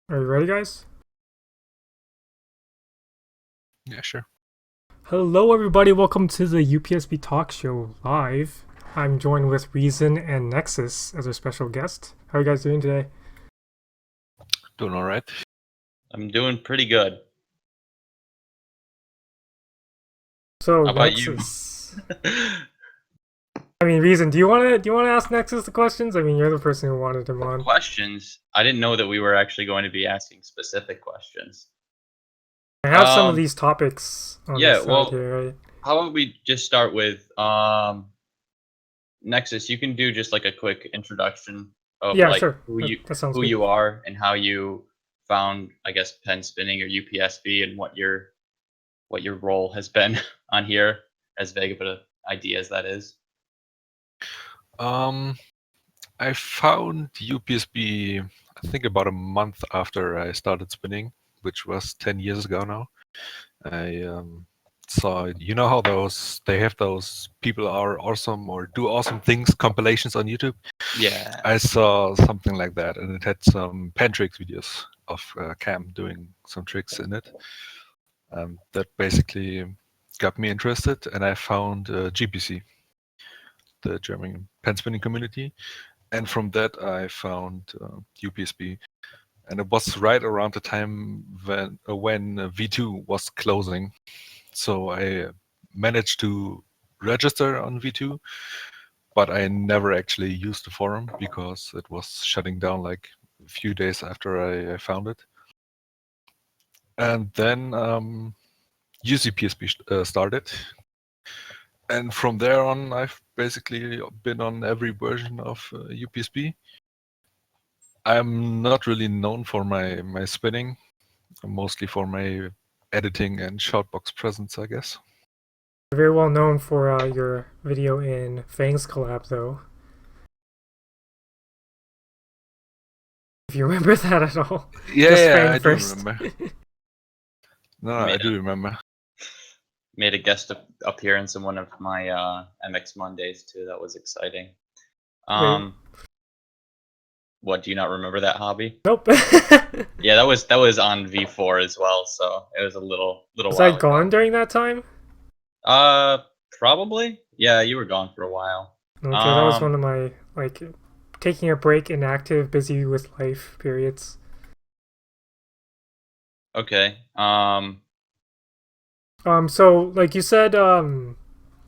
Are you ready, guys? Yeah, sure. Hello, everybody. Welcome to the UPSB Talkshow live. I'm joined with Reason and Nexus as our special guest. How are you guys doing today? Doing all right. I'm doing pretty good. So, How about you? Nexus. Reason. Do you want to ask Nexus the questions? You're the person who wanted him on. Questions? I didn't know that we were actually going to be asking specific questions. I have some of these topics on the Yeah, side well, here, right? how about we just start with Nexus? You can do just like a quick introduction of Yeah, like sure. That sounds who good. you are and how you found, I guess, pen spinning or UPSB and what your role has been on here, as vague of an idea as that is. I found UPSB, I think about a month after I started spinning, which was 10 years ago now. I saw, how they have those people are awesome or do awesome things compilations on YouTube. Yeah. I saw something like that, and it had some pen tricks videos of Cam doing some tricks in it. That basically got me interested, and I found GPC, the German pen spinning community. And from that, I found UPSB. And it was right around the time when V2 was closing. So I managed to register on V2, but I never actually used the forum because it was shutting down like a few days after I found it. And then UCPSB started. And from there on, I've basically been on every version of UPSB. I'm not really known for my spinning, mostly for my editing and shoutbox presence, I guess. You're very well known for your video in Fang's collab, though. If you remember that at all. Just Yeah, Fang I do first. remember. No, I do remember. Made a guest appearance in one of my MX Mondays too. That was exciting. Wait. What, do you not remember that hobby? Nope. Yeah, that was on V4 as well, so it was a little Was I while gone ago. during that time? Probably. Yeah, you were gone for a while. Okay, that was one of my taking a break, inactive, busy with life periods. Okay. So like you said,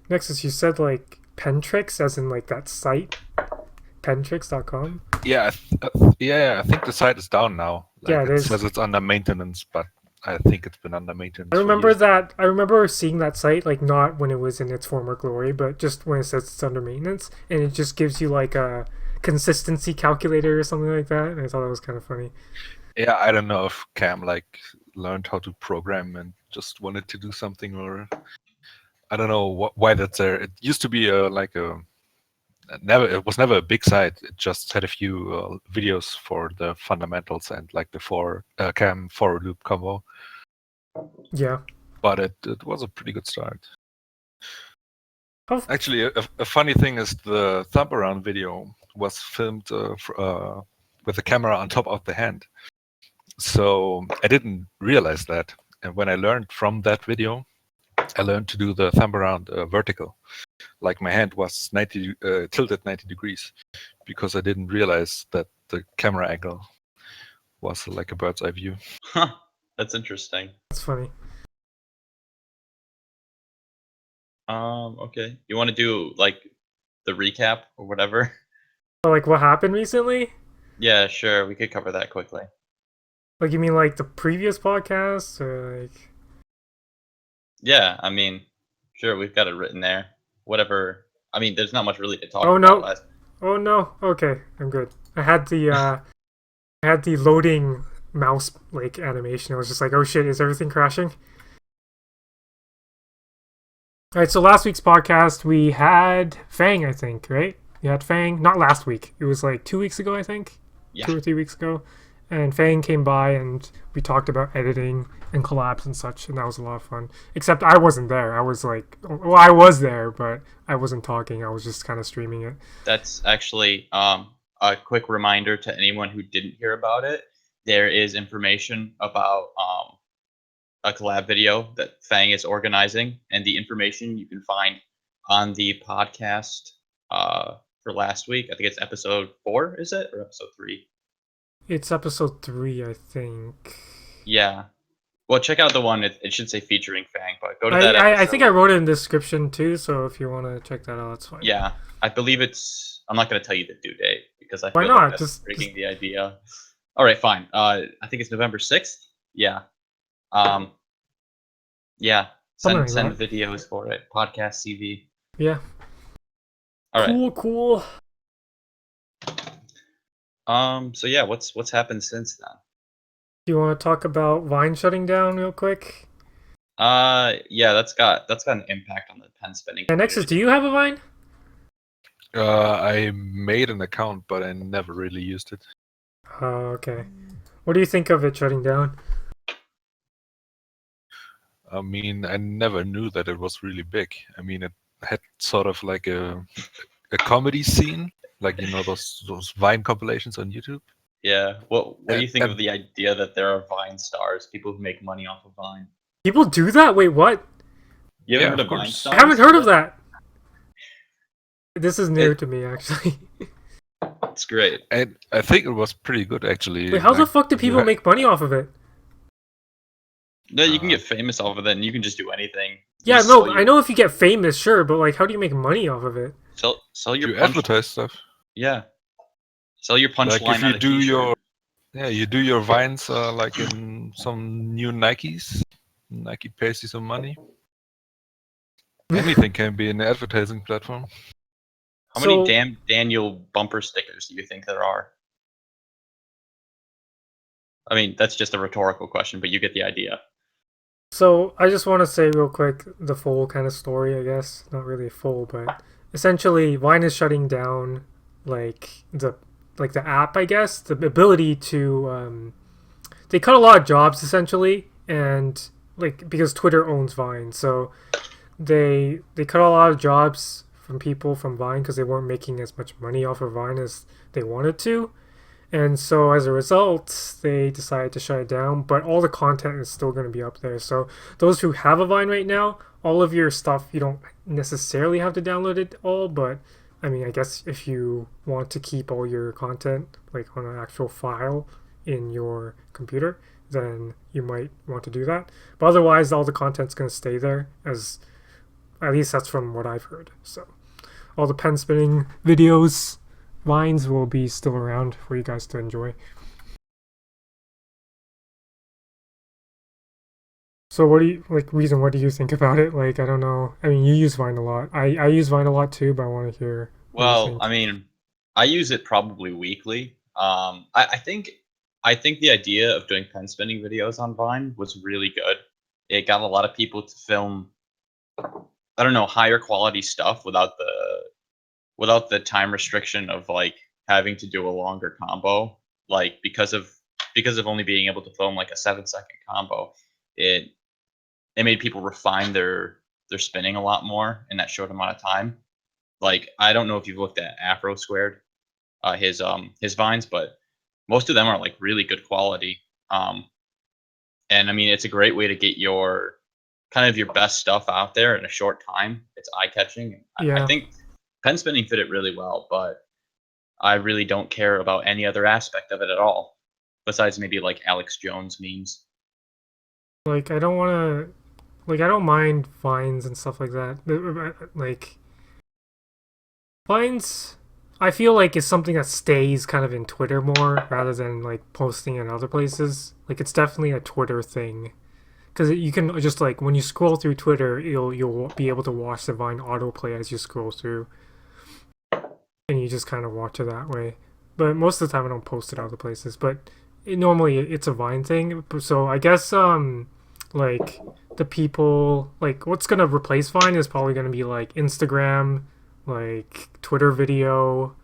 Nexus, you said like Pentrix, as in like that site, pentrix.com. Yeah, I think the site is down now. Yeah, Like it it is. says it's under maintenance, but I think it's been under maintenance I for remember years. that. I remember seeing that site, like not when it was in its former glory, but just when it says it's under maintenance, and it just gives you like a consistency calculator or something like that. And I thought that was kind of funny. Yeah, I don't know if Cam learned how to program and just wanted to do something, or I don't know why that's there. It used to be it was never a big site. It just had a few videos for the fundamentals and like the Cam forward loop combo. Yeah. But it was a pretty good start. How Actually, a funny thing is the thumb around video was filmed with the camera on top of the hand. So I didn't realize that. And when I learned from that video, I learned to do the thumb around vertical. Like my hand was tilted 90 degrees because I didn't realize that the camera angle was like a bird's eye view. Huh. That's interesting. That's funny. Okay. You want to do like the recap or whatever? Oh, like what happened recently? Yeah, sure. We could cover that quickly. Like you mean like the previous podcast or like? Yeah, sure, we've got it written there. Whatever. There's not much really to talk Oh about. no! Oh no! Okay, I'm good. I had the loading mouse like animation. I was just like, oh shit, is everything crashing? All right, so last week's podcast we had Fang, I think, right? We had Fang. Not last week. It was like 2 weeks ago, I think. Yeah. 2 or 3 weeks ago. And Fang came by and we talked about editing and collabs and such, and that was a lot of fun. Except I wasn't there. I was like, well, I was there, but I wasn't talking. I was just kind of streaming it. That's actually a quick reminder to anyone who didn't hear about it. there is information about a collab video that Fang is organizing, and the information you can find on the podcast for last week. I think it's episode 4, is it, or episode 3? It's episode 3, I think. Yeah. Well, check out the one. It should say featuring Fang, but go to that episode. I think I wrote it in the description too, so if you want to check that out, that's fine. Yeah, I believe it's. I'm not going to tell you the due date because I Why feel not? like that's breaking the idea. All right, fine. I think it's November 6th. Yeah. Yeah. Something Send like that. videos for it. Podcast CV. Yeah. All right. Cool. So yeah, what's happened since then? Do you want to talk about Vine shutting down real quick? Yeah, that's got an impact on the pen spinning. And Nexus, do you have a Vine? I made an account, but I never really used it. Oh, okay. What do you think of it shutting down? I mean, I never knew that it was really big. I mean, it had sort of like a comedy scene, like, you know, those Vine compilations on YouTube. Yeah. What do you think of the idea that there are Vine stars, people who make money off of Vine? People do that? Wait, what? You haven't Yeah, heard of of Vine course. stars? I haven't heard of that. This is new to me, actually. It's great. And I think it was pretty good, actually. Wait, how the Like, fuck do people make money off of it? No, you can get famous off of it, and you can just do anything. Yeah, Just no, sell I know if you get famous, sure, but like, how do you make money off of it? Sell your you punch. advertise stuff. Yeah. Sell your punchline. Like if on you a do t-shirt. you do your Vines like in some new Nikes. Nike pays you some money. Anything can be an advertising platform. How many So- damn Daniel bumper stickers do you think there are? I mean, that's just a rhetorical question, but you get the idea. So I just want to say real quick the full kind of story, I guess. Not really full, but essentially Vine is shutting down like the app, I guess, the ability to they cut a lot of jobs essentially, and like because Twitter owns Vine, so they cut a lot of jobs from people from Vine because they weren't making as much money off of Vine as they wanted to. And so as a result, they decided to shut it down, but all the content is still going to be up there. So those who have a Vine right now, all of your stuff, you don't necessarily have to download it all, but I mean, I guess if you want to keep all your content like on an actual file in your computer, then you might want to do that. But otherwise, all the content's going to stay there, as at least that's from what I've heard. So all the pen spinning videos, Vines will be still around for you guys to enjoy. So what do you Reason? What do you think about it? Like, I don't know. I mean, you use Vine a lot. I use Vine a lot too, but I want to hear. Well, I mean, I use it probably weekly. I think the idea of doing pen spinning videos on Vine was really good. It got a lot of people to film, I don't know, higher quality stuff without the time restriction of like having to do a longer combo. Like because of only being able to film like a 7-second combo, it made people refine their spinning a lot more in that short amount of time. Like, I don't know if you've looked at Afro Squared, his Vines, but most of them are like really good quality. And I mean, it's a great way to get your kind of your best stuff out there in a short time. It's eye catching. Yeah. I think pen spinning fit it really well, but I really don't care about any other aspect of it at all, besides maybe like Alex Jones memes. Like, I don't want to. Like, I don't mind Vines and stuff like that. Like, Vines, I feel like is something that stays kind of in Twitter more rather than like posting in other places. Like, it's definitely a Twitter thing, because you can just like when you scroll through Twitter, you'll be able to watch the Vine autoplay as you scroll through, and you just kind of watch it that way. But most of the time, I don't post it other places. But normally, it's a Vine thing. So I guess like the people like what's gonna replace Vine is probably gonna be like Instagram, like Twitter video,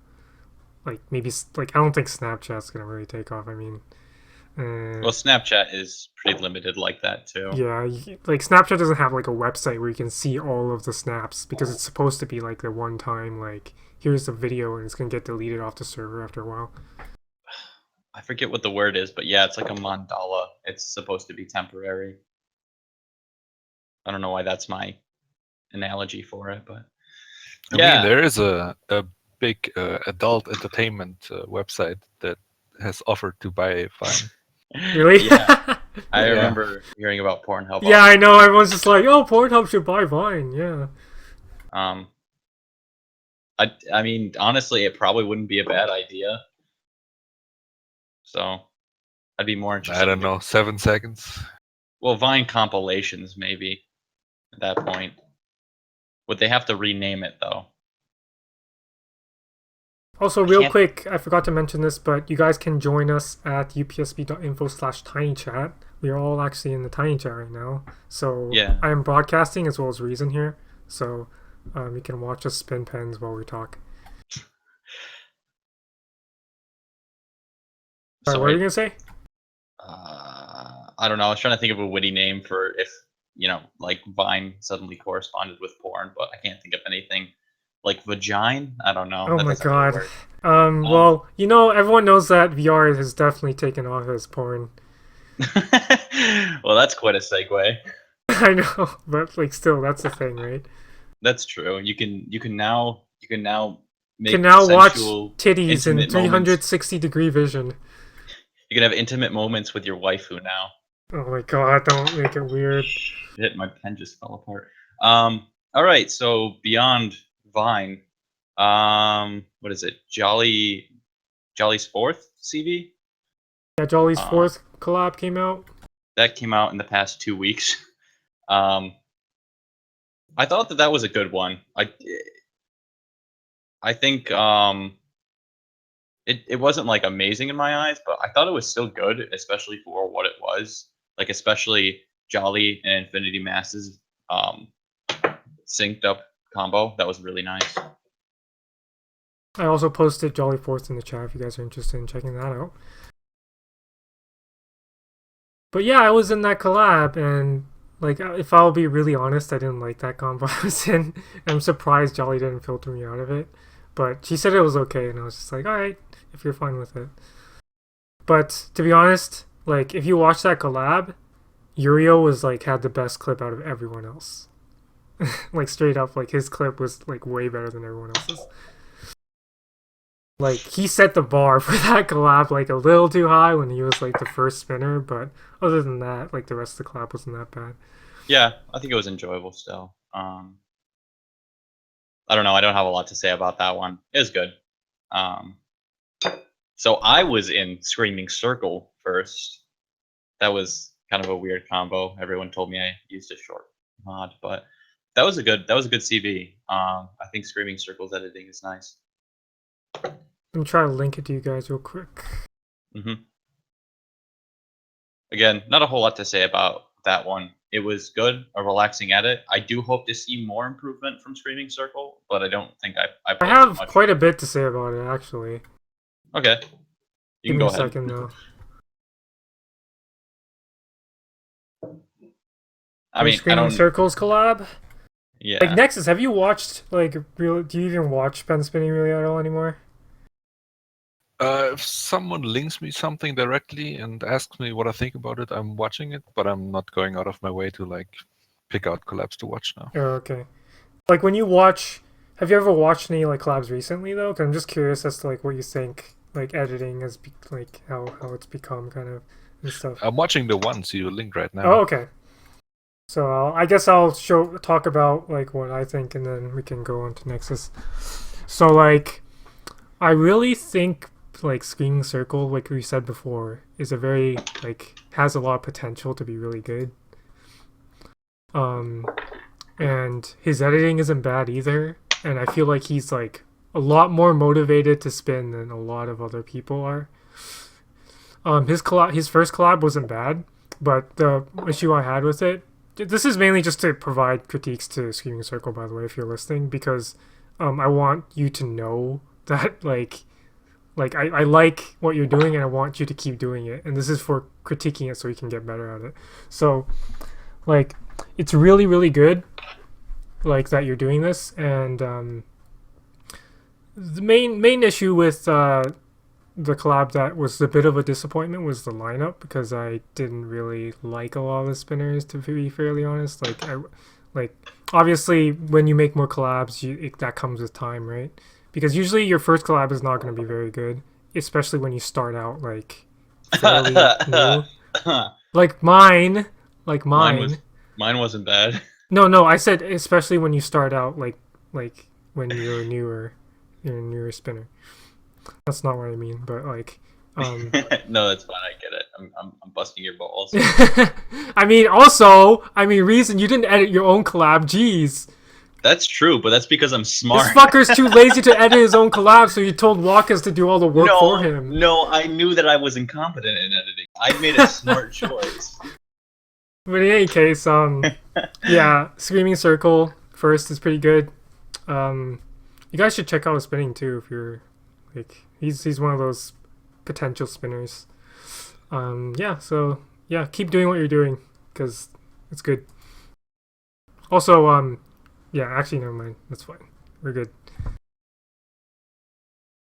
like maybe like I don't think Snapchat's gonna really take off. I mean, Well, Snapchat is pretty limited like that too. yeah, like Snapchat doesn't have like a website where you can see all of the snaps because it's supposed to be like the one time like here's the video and it's gonna get deleted off the server after a while. I forget what the word is, but yeah, it's like a mandala. It's supposed to be temporary. I don't know why that's my analogy for it, but I yeah. mean, there is a big adult entertainment website that has offered to buy Vine. Really? Yeah, I Yeah. remember hearing about Pornhub. Yeah, I know. Everyone's just like, "Oh, Pornhub should buy Vine." Yeah. I mean, honestly, it probably wouldn't be a bad idea. So, I'd be more interested. I don't know, 7 seconds. Well, Vine compilations, maybe. At that point, would they have to rename it though? Also, real quick, I forgot to mention this, but you guys can join us at upsb.info/tinychat. We are all actually in the tiny chat right now. So Yeah. I am broadcasting as well as Reason here. So you can watch us spin pens while we talk. Sorry, what are you going to say? I don't know. I was trying to think of a witty name for if, like Vine suddenly corresponded with porn, but I can't think of anything. Like vagina? I don't know. Oh That my doesn't really god. work. Well, everyone knows that VR has definitely taken off as porn. Well, that's quite a segue. I know, but like still, that's the thing, right? That's true. You can now make Can now watch sensual, titties in intimate 360-degree vision. You can have intimate moments with your waifu now. Oh my god, don't make it weird. Shit, my pen just fell apart. All right, so beyond Vine, what is it? Jolly's fourth CV? Yeah, Jolly's fourth collab came out. That came out in the past 2 weeks. I thought that was a good one. I think it wasn't like amazing in my eyes, but I thought it was still good, especially for what it was. Like especially Jolly and Infinity Masses synced up combo. That was really nice. I also posted Jolly Fourth in the chat if you guys are interested in checking that out. But yeah, I was in that collab, and like, if I'll be really honest, I didn't like that combo I was in. I'm surprised Jolly didn't filter me out of it. But she said it was okay, and I was just like, alright, if you're fine with it. But to be honest, like, if you watch that collab, Yurio was like had the best clip out of everyone else. Like straight up, like his clip was like way better than everyone else's. Like he set the bar for that collab like a little too high when he was like the first spinner, but other than that, like the rest of the collab wasn't that bad. Yeah, I think it was enjoyable still. I don't know. I don't have a lot to say about that one. It was good. So I was in Screaming Circle first. That was kind of a weird combo. Everyone told me I used a short mod, but that was a good CV. I think Screaming Circle's editing is nice. Let me try to link it to you guys real quick. Again, not a whole lot to say about that one. It was good, a relaxing edit. I do hope to see more improvement from Screaming Circle, but I don't think I have much. quite a bit to say about it, actually. Okay. You can go ahead. Give me a second, though. I mean, Screaming Circles collab? Yeah. Like, Nexus, have you watched, like, do you even watch pen spinning really at all anymore? If someone links me something directly and asks me what I think about it, I'm watching it, but I'm not going out of my way to like pick out collabs to watch now. Oh, okay. Like when you watch, have you ever watched any like collabs recently though? Because I'm just curious as to like what you think like editing has like how it's become kind of and stuff. I'm watching the ones you linked right now. Oh, okay. So I guess I'll talk about like what I think, and then we can go on to Nexus. So like, I really think like Screaming Circle, like we said before, is a very like has a lot of potential to be really good. And his editing isn't bad either, and I feel like he's like a lot more motivated to spin than a lot of other people are. His first collab wasn't bad, but the issue I had with it, this is mainly just to provide critiques to Screaming Circle, by the way, if you're listening, because I want you to know that I like what you're doing and I want you to keep doing it, and this is for critiquing it so you can get better at it. So like, it's really, really good like that you're doing this, and the main issue with the collab that was a bit of a disappointment was the lineup, because I didn't really like a lot of the spinners, to be fairly honest. Like obviously when you make more collabs, that comes with time, right? Because usually your first collab is not going to be very good, especially when you start out like fairly new. Like mine, like Mine mine. was mine wasn't bad. No, I said especially when you start out, like when you're a newer spinner. That's not what I mean, but like, No, that's fine. I get it. I'm busting your balls. I mean, also, I mean, reason you didn't edit your own collab. Jeez, That's true, but that's because I'm this smart. fucker's too lazy to edit his own collab, so he told Wakas to do all the work for him. No, I knew that I was incompetent in editing. I made a smart choice. But in any case, yeah, Screaming Circle first is pretty good. You guys should check out his spinning too if you're like he's one of those potential spinners. Yeah, so yeah, keep doing what you're doing because it's good. Also, yeah, actually, never mind. That's fine. We're good.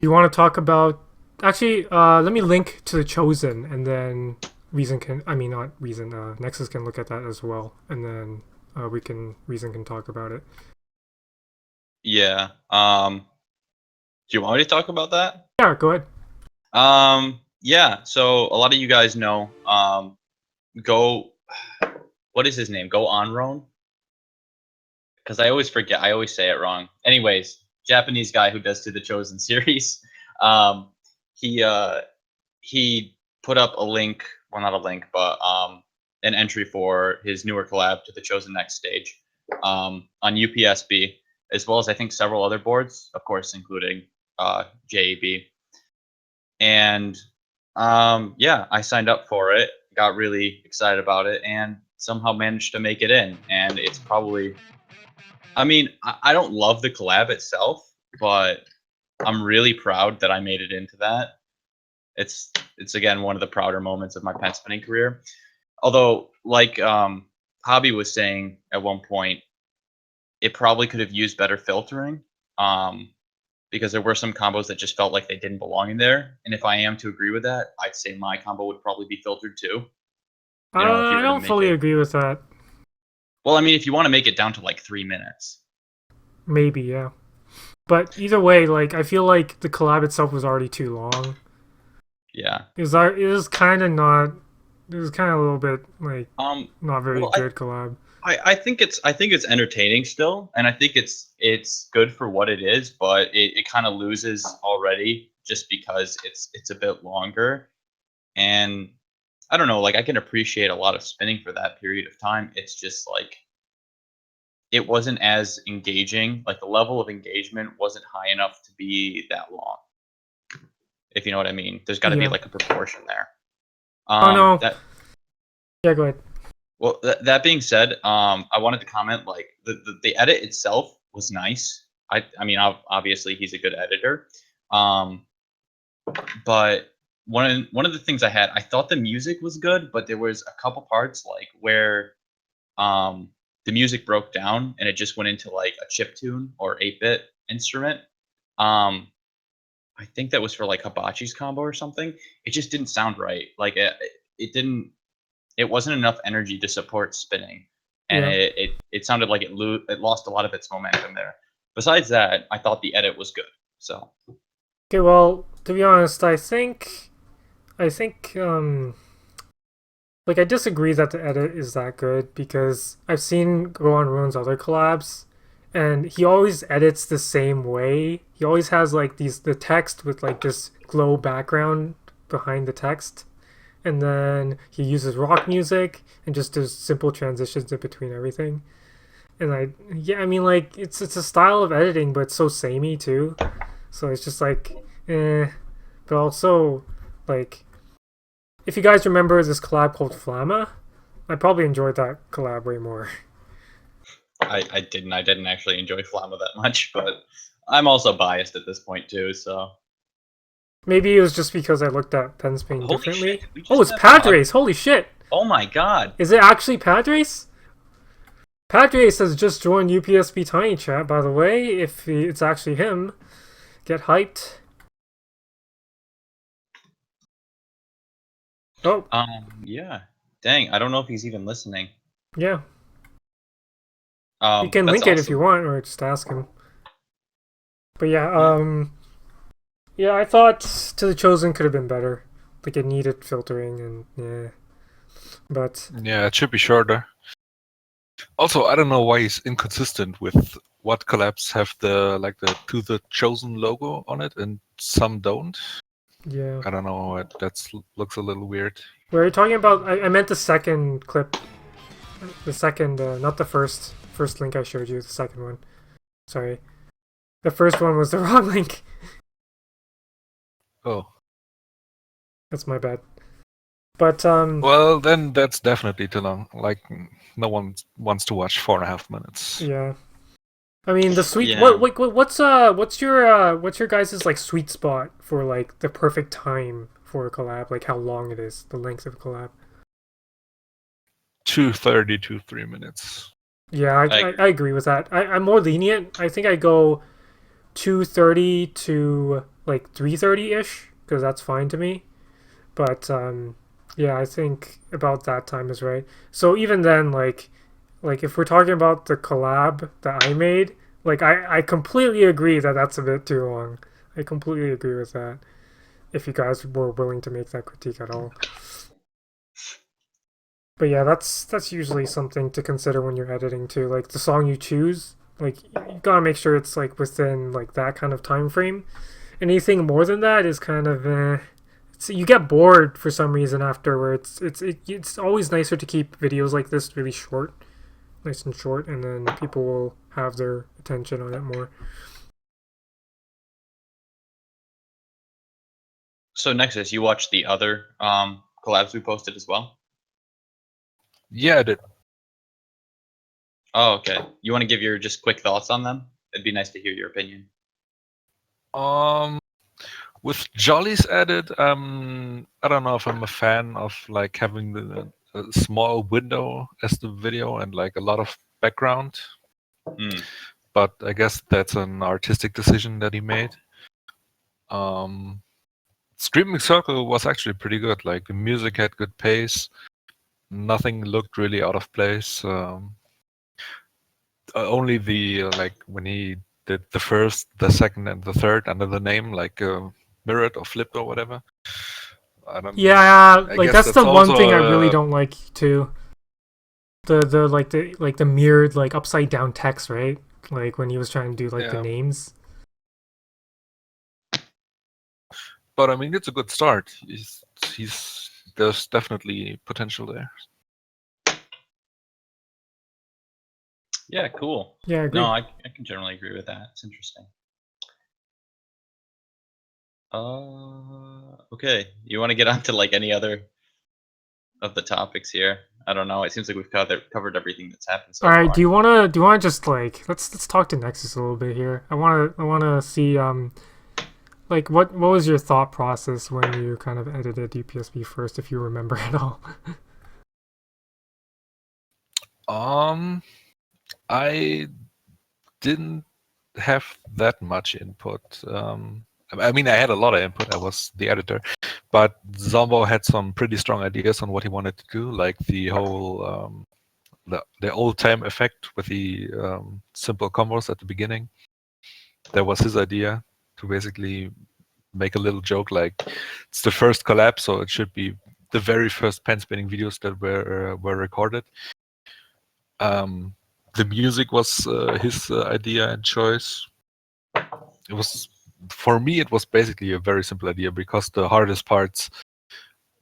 You want to talk about? Actually, let me link to the Chosen, and then Reason can. I mean, not Reason. Nexus can look at that as well, and then Reason can talk about it. Yeah. Do you want me to talk about that? Yeah, go ahead. Yeah. So a lot of you guys know. Go. What is his name? Go on Roan. Because I always forget. I always say it wrong. Anyways, Japanese guy who does to the Chosen series. He put up a link. Well, not a link, but an entry for his newer collab to the Chosen Next stage on UPSB, as well as I think several other boards, of course, including JAB. And yeah, I signed up for it, got really excited about it, and somehow managed to make it in. And it's probably, I mean, I don't love the collab itself, but I'm really proud that I made it into that. It's again one of the prouder moments of my pen spinning career. Although, like Hobby was saying at one point, it probably could have used better filtering. Because there were some combos that just felt like they didn't belong in there. And if I am to agree with that, I'd say my combo would probably be filtered too. You know, if you I were to don't make fully it. agree with that. Well, I mean, if you want to make it down to like 3 minutes. Maybe, yeah. But either way, like I feel like the collab itself was already too long. Yeah. It was kind of not. It was kind of a little bit like not very well, good collab. I think it's entertaining still, and I think it's good for what it is, but it kind of loses already just because it's a bit longer. And I don't know, like I can appreciate a lot of spinning for that period of time. It's just like it wasn't as engaging. Like the level of engagement wasn't high enough to be that long. If you know what I mean. There's got to be Yeah. like a proportion there. Oh no. That Yeah, go ahead. Well, that being said, I wanted to comment like the edit itself was nice. I mean, obviously he's a good editor, but one of the things I thought the music was good, but there was a couple parts like where the music broke down and it just went into like a chip tune or 8-bit instrument. I think that was for like Hibachi's combo or something. It just didn't sound right. Like it didn't. It wasn't enough energy to support spinning, and Yeah. it sounded like it lost a lot of its momentum there. Besides that, I thought the edit was good. So Okay, well, to be honest, I think, like I disagree that the edit is that good because I've seen Go on Ruin's other collabs, and he always edits the same way. He always has like the text with like this glow background behind the text, and then he uses rock music and just does simple transitions in between everything. And I mean, like it's a style of editing, but it's so samey too. So it's just like, But also, like, if you guys remember this collab called Flamma, I probably enjoyed that collab way more. I didn't actually enjoy Flamma that much, but I'm also biased at this point too. So Maybe it was just because I looked at pen spinning holy differently. shit! We just Oh, it's have Padres! Holy shit! Oh my god! Is it actually Padres? Padres has just joined UPSB Tiny Chat, by the way. If it's actually him, get hyped. Oh, Yeah. Dang, I don't know if he's even listening. yeah. You can That's link it if you awesome. want, or just ask him. But yeah, Yeah. yeah, I thought To the Chosen could have been better. Like it needed filtering, and yeah, but Yeah, it should be shorter. Also, I don't know why he's inconsistent with what collabs have the To the Chosen logo on it and some don't. yeah. I don't know. That looks a little weird. We're talking about. I meant the second clip, the second, not the first link I showed you. The second one. Sorry, the first one was the wrong link. Oh. That's my bad. But Well, then that's definitely too long. Like, no one wants to watch 4.5 minutes. yeah. I mean the sweet. Yeah. What's your guys' like sweet spot for like the perfect time for a collab? Like how long it is, the length of a collab. 2:30 to 3 minutes. Yeah, I I agree. agree with that. I'm more lenient. I think I go 2:30 to like 3:30 ish because that's fine to me. But yeah, I think about that time is right. So even then, like if we're talking about the collab that I made, like I completely agree that that's a bit too long. I completely agree with that. If you guys were willing to make that critique at all. But yeah, that's usually something to consider when you're editing too. Like the song you choose, like you gotta make sure it's like within like that kind of time frame. Anything more than that is kind of you get bored for some reason afterwards. It's always nicer to keep videos like this really short, nice and short, and then people will have their attention on it more. So Nexus, you watched the other collabs we posted as well? Yeah, I did. Oh, okay. You want to give your just quick thoughts on them? It'd be nice to hear your opinion. With Jollies added, I don't know if I'm a fan of like having a small window as the video and like a lot of background. But I guess that's an artistic decision that he made. Screaming Circle was actually pretty good. Like the music had good pace. Nothing looked really out of place. Only the like when he did the first, the second, and the third under the name like mirrored or flipped or whatever. I don't. Yeah, I like guess that's the that's one thing I also really don't like too. The mirrored like upside down text, right? Like when he was trying to do like the yeah. names. But I mean, it's a good start. There's definitely potential there. Yeah, cool. Yeah, I No, agree. I can generally agree with that. It's interesting. Okay. You want to get on to like any other of the topics here? I don't know. It seems like we've covered everything that's happened All so right, far. do you wanna just like let's talk to Nexus a little bit here. I wanna see like what was your thought process when you kind of edited UPSB first, if you remember at all? I didn't have that much input. I mean, I had a lot of input. I was the editor, but Zombo had some pretty strong ideas on what he wanted to do, like the whole the old time effect with the simple combos at the beginning. That was his idea to basically make a little joke like it's the first collab, so it should be the very first pen spinning videos that were recorded. The music was his idea and choice. It was for me. It was basically a very simple idea because the hardest parts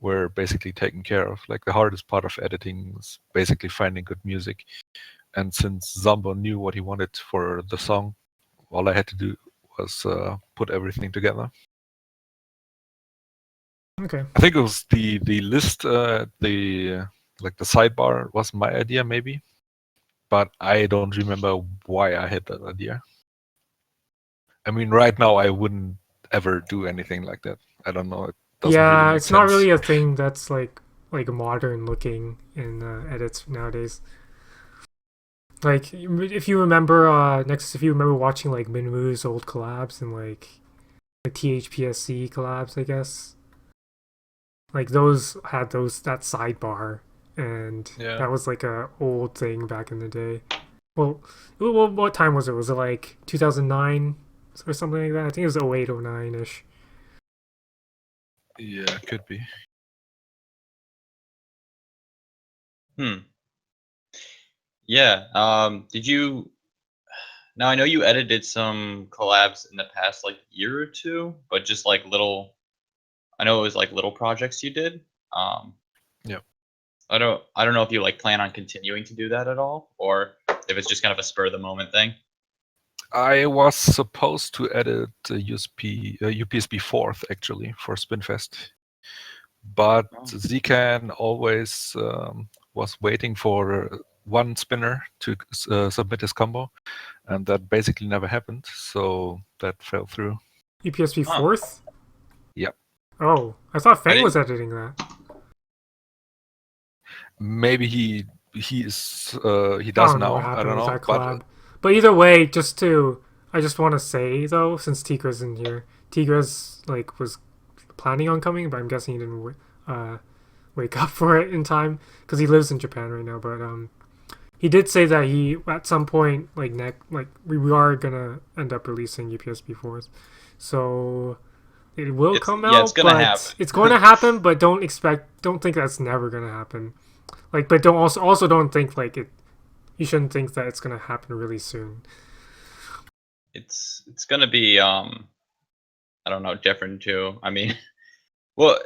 were basically taken care of. Like the hardest part of editing was basically finding good music. And since Zombo knew what he wanted for the song, all I had to do was put everything together. Okay. I think it was the list, the like the sidebar was my idea maybe, but I don't remember why I had that idea. I mean, right now I wouldn't ever do anything like that. I don't know. It doesn't really Yeah, make it's not sense. really a thing that's like modern looking in edits nowadays. Like if you remember Nexus, if you remember watching like Minwoo's old collabs and like the THPSC collabs, I guess. Like those had that sidebar, and Yeah. that was like a old thing back in the day. Well, what time was it? Was it like 2009 or something like that? I think it was 08, 09 ish. Yeah, could be. Yeah. Did you? Now I know you edited some collabs in the past like year or two, but just like little. I know it was like little projects you did. Um, Yeah. I don't know if you like plan on continuing to do that at all, or if it's just kind of a spur of the moment thing. I was supposed to edit UPSB 4th actually for Spinfest, but Oh. Zcan always was waiting for one spinner to submit his combo, and that basically never happened. So that fell through. UPSB Huh. 4th? Yep. Oh, I thought I Fang was didn't. editing that. Maybe he I does don't know what now. I happened don't with know, that but collab. But either way, I just want to say though, since Tigra's in here, Tigra's like was planning on coming, but I'm guessing he didn't wake up for it in time because he lives in Japan right now. But he did say that he at some point we are gonna end up releasing UPSB 4th, so it will come It's out, gonna but it's going happen. to happen. But don't think that's never gonna happen. Like, but don't also don't think like it. You shouldn't think that it's gonna happen really soon. It's gonna be I don't know, different too. I mean, well,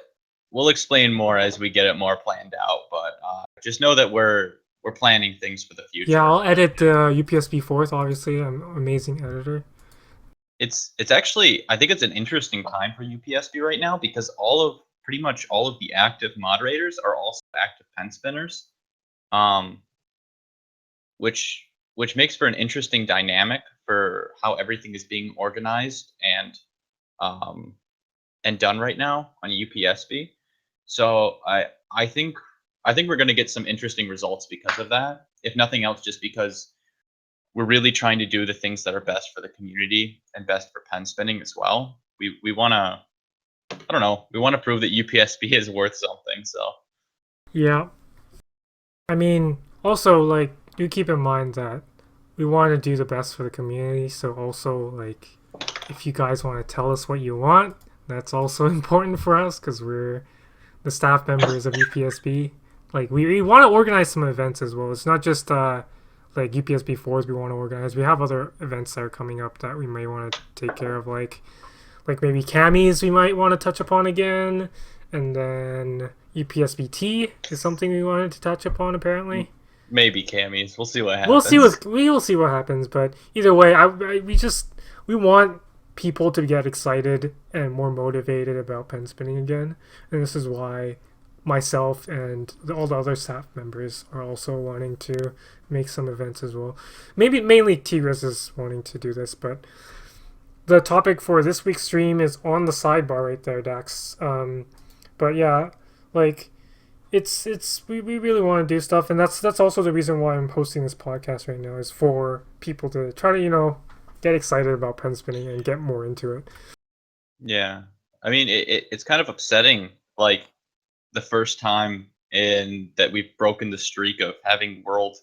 we'll explain more as we get it more planned out, but just know that we're planning things for the Yeah, future. I'll edit the UPSB 4th. Obviously, I'm an amazing editor. It's actually I think it's an interesting time for UPSB right now because pretty much all of the active moderators are also active pen spinners, um, which makes for an interesting dynamic for how everything is being organized um, and done right now on UPSB. So I think we're going to get some interesting results because of that. If nothing else, just because we're really trying to do the things that are best for the community and best for pen spinning as well. We want to I don't know, we want to prove that UPSB is worth something. So Yeah, I mean, also like do keep in mind that we want to do the best for the community. So also like, if you guys want to tell us what you want, that's also important for us because we're the staff members of UPSB. Like we want to organize some events as well. It's not just like UPSB 4s we want to organize. We have other events that are coming up that we may want to take care of, like maybe camis we might want to touch upon again, and then UPSBT is something we wanted to touch upon apparently. maybe camis. We'll see what We happens. will see what happens, but either way, we want people to get excited and more motivated about pen spinning again, and this is why myself and all the other staff members are also wanting to make some events as well. Maybe mainly Tigris is wanting to do this, but the topic for this week's stream is on the sidebar right there, Dax. But yeah, like we really want to do stuff, and that's also the reason why I'm hosting this podcast right now is for people to try to get excited about pen spinning and get more into it. Yeah, I mean it's kind of upsetting, like the first time in that we've broken the streak of having world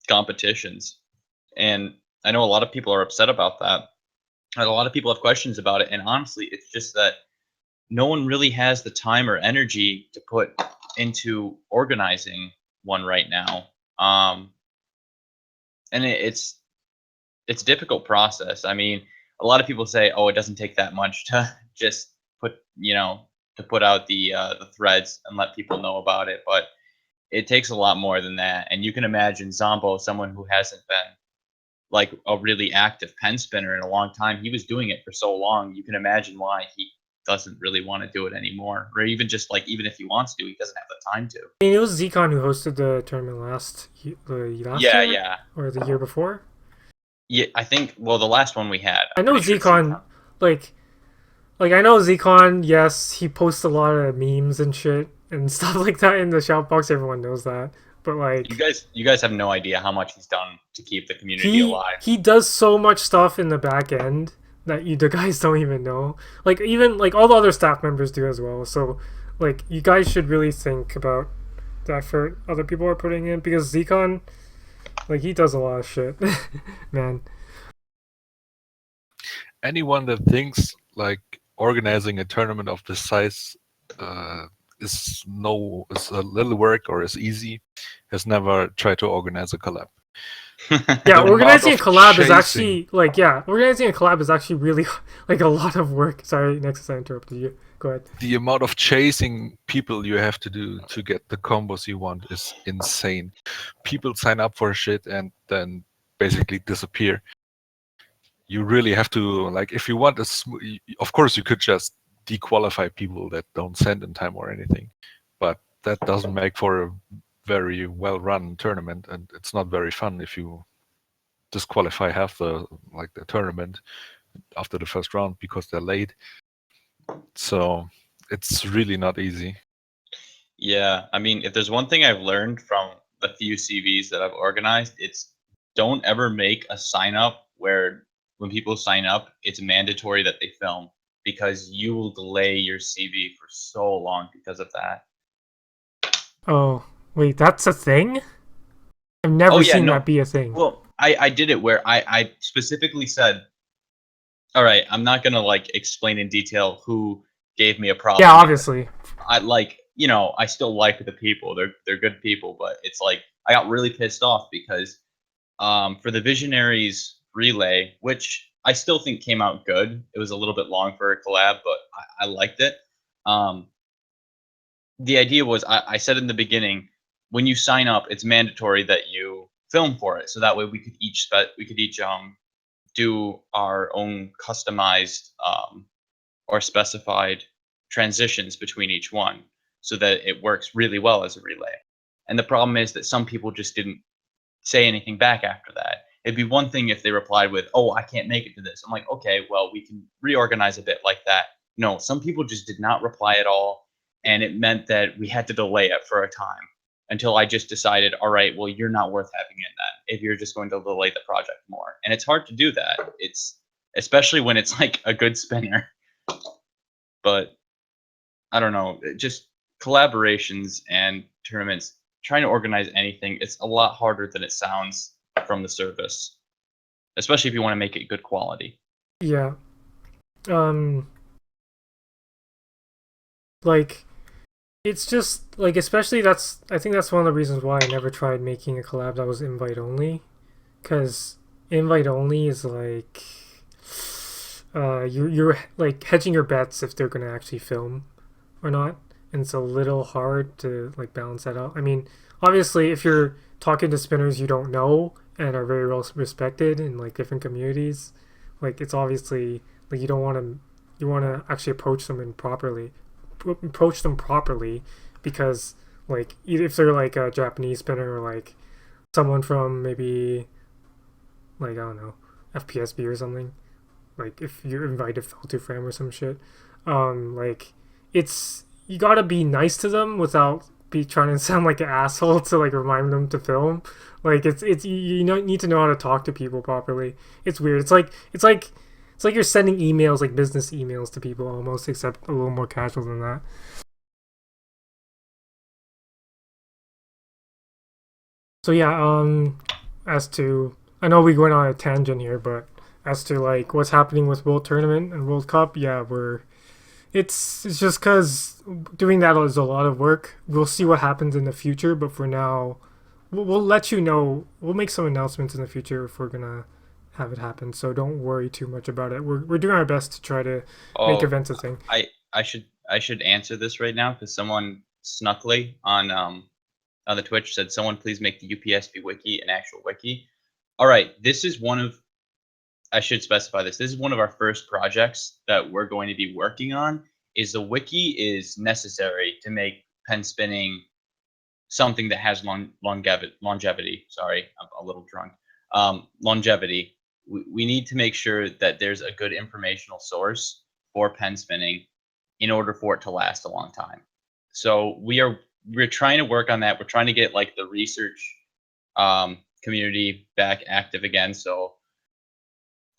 competitions, and I know a lot of people are upset about that. And a lot of people have questions about it, and honestly, it's just that no one really has the time or energy to put into organizing one right now. And it's a difficult process. I mean, a lot of people say, "Oh, it doesn't take that much to just put to put out the threads and let people know about it," but it takes a lot more than that. And you can imagine Zombo, someone who hasn't been like a really active pen spinner in a long time. He was doing it for so long. You can imagine why he doesn't really want to do it anymore, or even just like even if he wants to, he doesn't have the time to. I mean, it was Zcon who hosted the tournament last Yeah, year yeah, or the year before. yeah. I think well, the last one we had, I I'm know pretty sure Zcon, Zcon. like I know Zcon. Yes, he posts a lot of memes and shit and stuff like that in the shout box. Everyone knows that, but like You guys have no idea how much he's done to keep the community he alive. he does so much stuff in the back end that you the guys don't even know. Like even like all the other staff members do as well. So like you guys should really think about the effort other people are putting in, because Zcon, like, he does a lot of shit, man. Anyone that thinks like organizing a tournament of this size is a little work or is easy has never tried to organize a collab. Yeah, The amount organizing a of collab is chasing- actually like, yeah, organizing a collab is actually really like a lot of work. Sorry, Nexus, I interrupted you. Go ahead. The amount of chasing people you have to do to get the combos you want is insane. People sign up for shit and then basically disappear. You really have to, like, if you want of course you could just dequalify people that don't send in time or anything, but that doesn't make for a very well run tournament, and it's not very fun if you disqualify half the tournament after the first round because they're late. So it's really not easy. Yeah, I mean, if there's one thing I've learned from the few CVs that I've organized, it's don't ever make a sign up where when people sign up, it's mandatory that they film, because you will delay your CV for so long because of that. Oh, wait, that's a thing? I've never Oh, yeah, seen no. that be a thing. Well, I did it where I specifically said, all right, I'm not gonna like explain in detail who gave me a problem. Yeah, obviously. I like, I still like the people. They're good people, but it's like I got really pissed off because for the Visionaries relay, which I still think came out good. It was a little bit long for a collab, but I liked it. The idea was I said in the beginning, when you sign up, it's mandatory that you film for it, so that way we could each do our own customized or specified transitions between each one, so that it works really well as a relay. And the problem is that some people just didn't say anything back after that. It'd be one thing if they replied with, "Oh, I can't make it to this." I'm like, "Okay, well, we can reorganize a bit like that." No, some people just did not reply at all, and it meant that we had to delay it for a time until I just decided, all right, well, you're not worth having in that if you're just going to delay the project more. And it's hard to do that. It's especially when it's like a good spinner. But I don't know, just collaborations and tournaments, trying to organize anything, it's a lot harder than it sounds from the surface, especially if you want to make it good quality. Yeah. Like, it's just like, especially I think that's one of the reasons why I never tried making a collab that was invite only, because invite only is like, you're like hedging your bets if they're gonna actually film or not, and it's a little hard to like balance that out. I mean, obviously, if you're talking to spinners you don't know and are very well respected in like different communities, like, it's obviously like you want to actually approach them properly, because like if they're like a Japanese spinner or like someone from maybe, like, I don't know, FPSB or something, like if you're invited to Fram or some shit, like, it's, you gotta be nice to them without be trying to sound like an asshole to like remind them to film. Like, it's you know, need to know how to talk to people properly. It's weird. It's like you're sending emails, like business emails to people almost, except a little more casual than that. So yeah, as to, I know we went on a tangent here, but as to like what's happening with World Tournament and World Cup, yeah, it's just because doing that is a lot of work. We'll see what happens in the future, but for now, we'll let you know. We'll make some announcements in the future if we're gonna have it happen. So don't worry too much about it. We're doing our best to try to make Oh, events a thing. I should answer this right now because someone Snuckly on the Twitch said, "Someone please make the UPSB wiki an actual wiki." All right, this is one of, I should specify this. This is one of our first projects that we're going to be working on. Is the wiki is necessary to make pen spinning something that has longevity. Sorry, I'm a little drunk. Longevity. We need to make sure that there's a good informational source for pen spinning in order for it to last a long time. So we're trying to work on that. We're trying to get like the research community back active again, so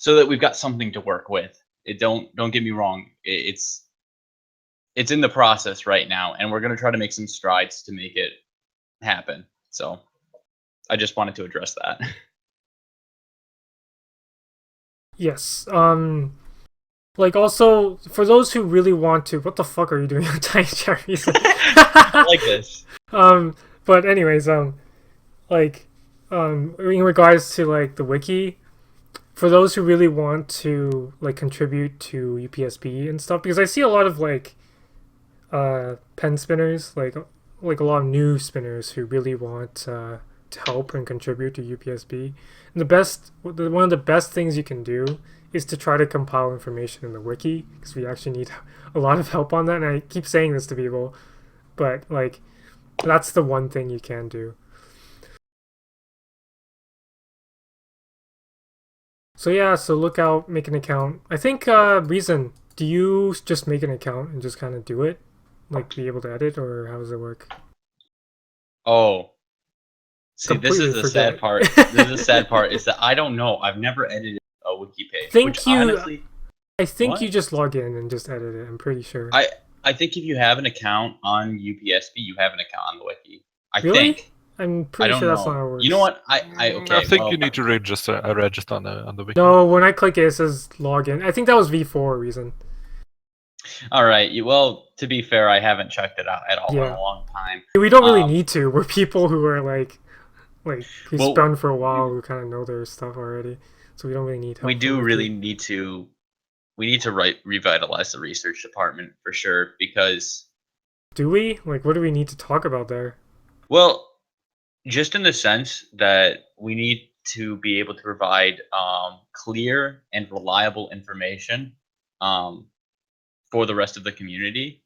that we've got something to work with. Don't get me wrong. it's in the process right now, and we're going to try to make some strides to make it happen. So I just wanted to address that. Yes. Like also for those who really want to, what the fuck are you doing on Tiny Cherries? I like this. But anyways, like, in regards to like the wiki, for those who really want to like contribute to UPSB and stuff, because I see a lot of like, pen spinners, like a lot of new spinners who really want to help and contribute to UPSB. And one of the best things you can do is to try to compile information in the wiki, because we actually need a lot of help on that. And I keep saying this to people, but like that's the one thing you can do. So yeah, so look out, make an account. I think Reason, do you just make an account and just kind of do it, like be able to edit, or how does it work? Oh, see, this Completely is the forget. sad part. This is the sad part is that I don't know. I've never edited a wiki page. Honestly, I think what? you just log in and just edit it. I'm pretty sure. I think if you have an account on UPSB, you have an account on the wiki. I Really? think. I'm I pretty don't sure that's know. not how it works. You know what? Okay. I think well, you need to register on the wiki. No, when I click it, it says login. I think that was V4 Reason. All right. Well, to be fair, I haven't checked it out at all in Yeah. a long time. We don't really need to. We're people who are like who Well, spun for a while, who kind of know their stuff already. So we don't really need help. We from do the really team. need to. We need to revitalize the research department for sure because. Do we? Like, what do we need to talk about there? Well, just in the sense that we need to be able to provide clear and reliable information for the rest of the community.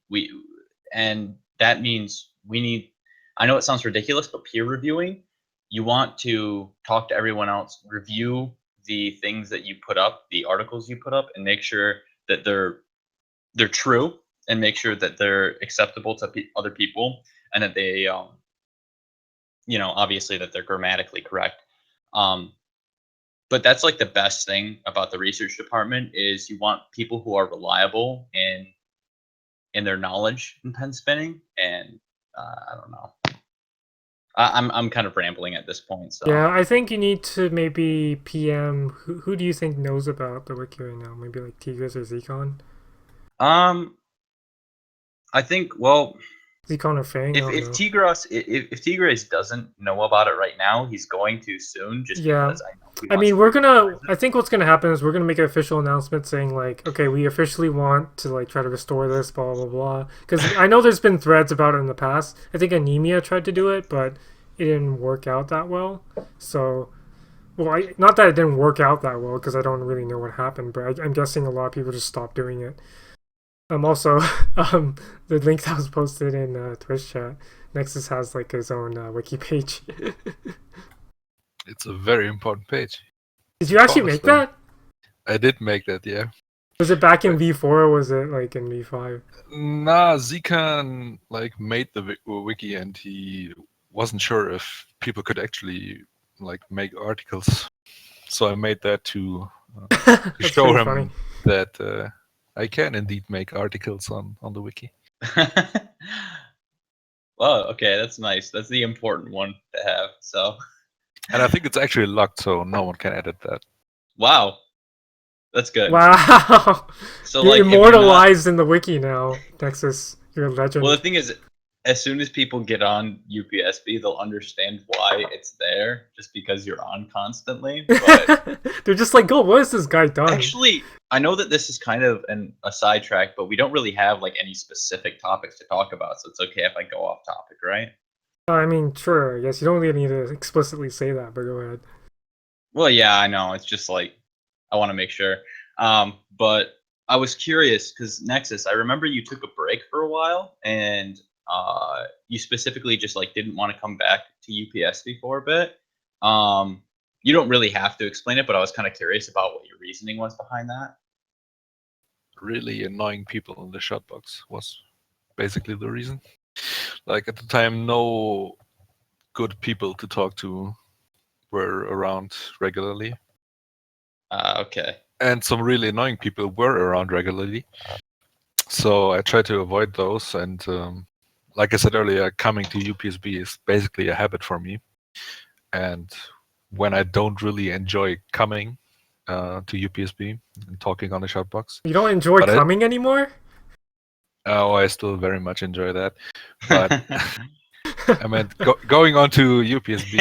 And that means we need. I know it sounds ridiculous, but peer reviewing. You want to talk to everyone else, review the things that you put up, the articles you put up, and make sure that they're true, and make sure that they're acceptable to other people, and that they obviously that they're grammatically correct. But that's like the best thing about the research department is you want people who are reliable in their knowledge in pen spinning. And I don't know. I'm kind of rambling at this point. So Yeah, I think you need to maybe PM. Who do you think knows about the wiki right now? Maybe like Tigris or Zcon? I think Zcon or Fang? if Tigris doesn't know about it right now, he's going to soon. Just because I know. I mean, I think what's gonna happen is we're gonna make an official announcement saying like, okay, we officially want to like try to restore this, blah blah blah. Because I know there's been threads about it in the past. I think Anemia tried to do it, but it didn't work out that well. So, not that it didn't work out that well, because I don't really know what happened. But I'm guessing a lot of people just stopped doing it. Also, the link that was posted in Twitch chat, Nexus has like his own wiki page. It's a very important page. Did you actually make that? I did make that, yeah. Was it back in V4 or was it like in V5? Nah, Zcon like made the wiki and he wasn't sure if people could actually like make articles. So I made that to show him funny. that I can indeed make articles on the wiki. Well, okay, that's nice. That's the important one to have. So. And I think it's actually locked, so no one can edit that. Wow, that's good. Wow, So you're like immortalized in the wiki now, Nexus. You're a legend. Well, the thing is, as soon as people get on UPSB, they'll understand why it's there, just because you're on constantly. But they're just like, "Oh, what has this guy done?" Actually, I know that this is kind of a sidetrack, but we don't really have like any specific topics to talk about, so it's okay if I go off topic, right? I mean, sure. I guess you don't really need to explicitly say that, but go ahead. Well, yeah, I know. It's just like I want to make sure. But I was curious because Nexus, I remember you took a break for a while, and you specifically just like didn't want to come back to UPSB for a bit. You don't really have to explain it, but I was kind of curious about what your reasoning was behind that. Really annoying people in the shot box was basically the reason. Like at the time, no good people to talk to were around regularly. Okay. And some really annoying people were around regularly. So I try to avoid those. And like I said earlier, coming to UPSB is basically a habit for me. And when I don't really enjoy coming to UPSB and talking on the shoutbox, You don't enjoy but coming anymore? I still very much enjoy that. But I meant going on to UPSB.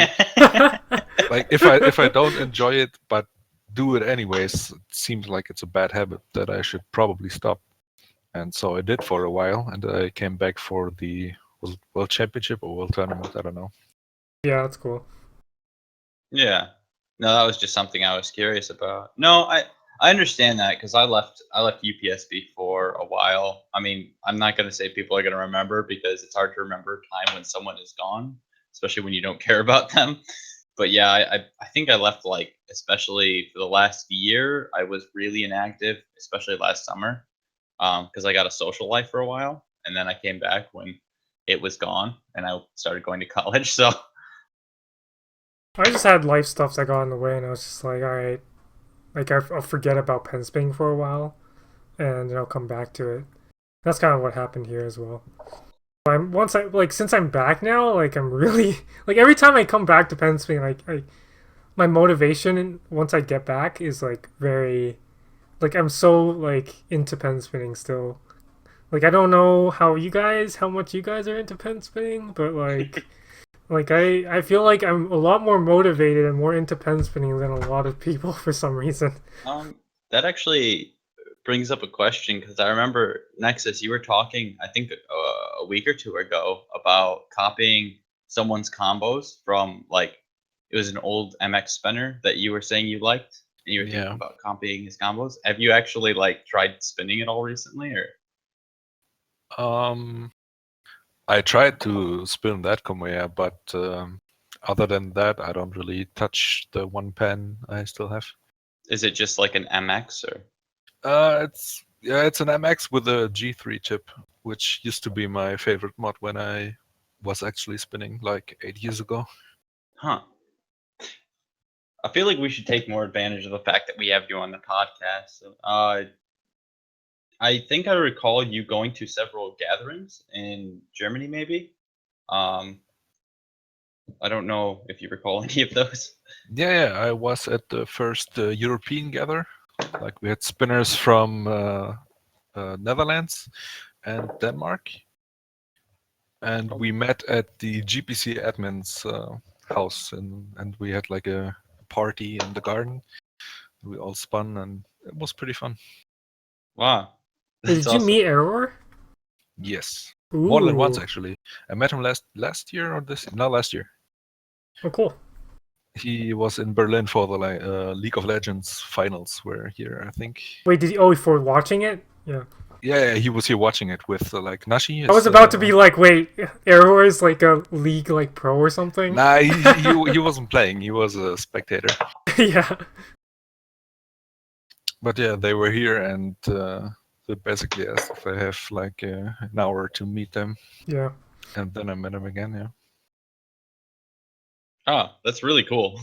Like if I don't enjoy it but do it anyways, it seems like it's a bad habit that I should probably stop. And so I did for a while, and I came back for the World Championship or World Tournament. I don't know. Yeah, that's cool. Yeah. No, that was just something I was curious about. No, I understand that because I left UPSB for a while. I mean, I'm not going to say people are going to remember because it's hard to remember a time when someone is gone, especially when you don't care about them. But yeah, I think I left like especially for the last year. I was really inactive, especially last summer, because I got a social life for a while, and then I came back when it was gone, and I started going to college. So I just had life stuff that got in the way, and I was just like, all right, like I'll forget about pen spinning for a while, and then I'll come back to it. That's kind of what happened here as well. Since I'm back now, like I'm really like every time I come back to pen spinning, my motivation once I get back is like very like I'm so like into pen spinning still. Like I don't know how much you guys are into pen spinning, but like I feel like I'm a lot more motivated and more into pen spinning than a lot of people for some reason. that actually brings up a question because I remember Nexus, you were talking, I think a week or two ago about copying someone's combos from like it was an old MX spinner that you were saying you liked, and you were thinking Yeah. about copying his combos. Have you actually like tried spinning it all recently, or? I tried to spin that conveyor, but other than that, I don't really touch the one pen I still have. Is it just like an MX or? It's an MX with a G3 chip, which used to be my favorite mod when I was actually spinning like 8 years ago. Huh. I feel like we should take more advantage of the fact that we have you on the podcast. So, I think I recall you going to several gatherings in Germany, maybe. Um, I don't know if you recall any of those. Yeah, I was at the first European gather. Like we had spinners from Netherlands and Denmark, and we met at the GPC admin's house, and we had like a party in the garden. We all spun, and it was pretty fun. Wow, Wait, that's did you awesome. meet Error? Yes, Ooh. more than once actually. I met him last year or this? No, last year. Oh, cool. He was in Berlin for the League of Legends finals. Were here, I think. Wait, did you? Oh, for watching it? Yeah. Yeah, he was here watching it with like Nashi. I was about to be like, wait, Error is like a league like pro or something? Nah, he wasn't playing. He was a spectator. Yeah. But yeah, they were here, and they basically asked if I have like an hour to meet them. Yeah. And then I met him again. Yeah. Oh, that's really cool.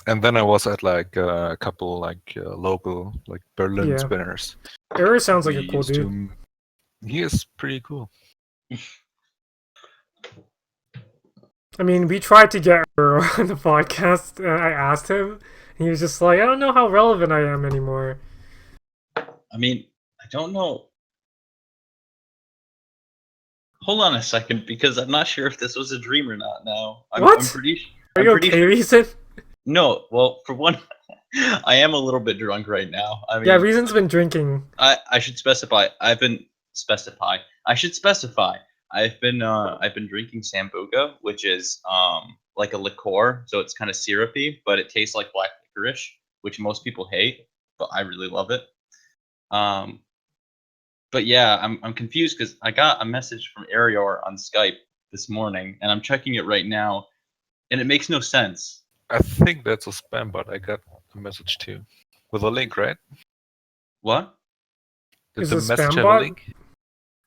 And then I was at like a couple like local like Berlin Yeah. spinners. Error sounds like We a cool used dude. to- He is pretty cool. I mean, we tried to get Error on the podcast, and I asked him, and he was just like, I don't know how relevant I am anymore. I mean, I don't know. Hold on a second, because I'm not sure if this was a dream or not. Now, What? I'm pretty. Are I'm you pretty okay, sure. Reason? No, well, for one, I am a little bit drunk right now. I mean, Yeah, Reason's been drinking. I should specify. I should specify. I've been drinking sambuca, which is like a liqueur, so it's kind of syrupy, but it tastes like black licorice, which most people hate, but I really love it. Um, but yeah, I'm confused because I got a message from Arior on Skype this morning, and I'm checking it right now, and it makes no sense. I think that's a spam bot. I got a message too, with a link, right? What? Did Is the it a message spam have bot? a link?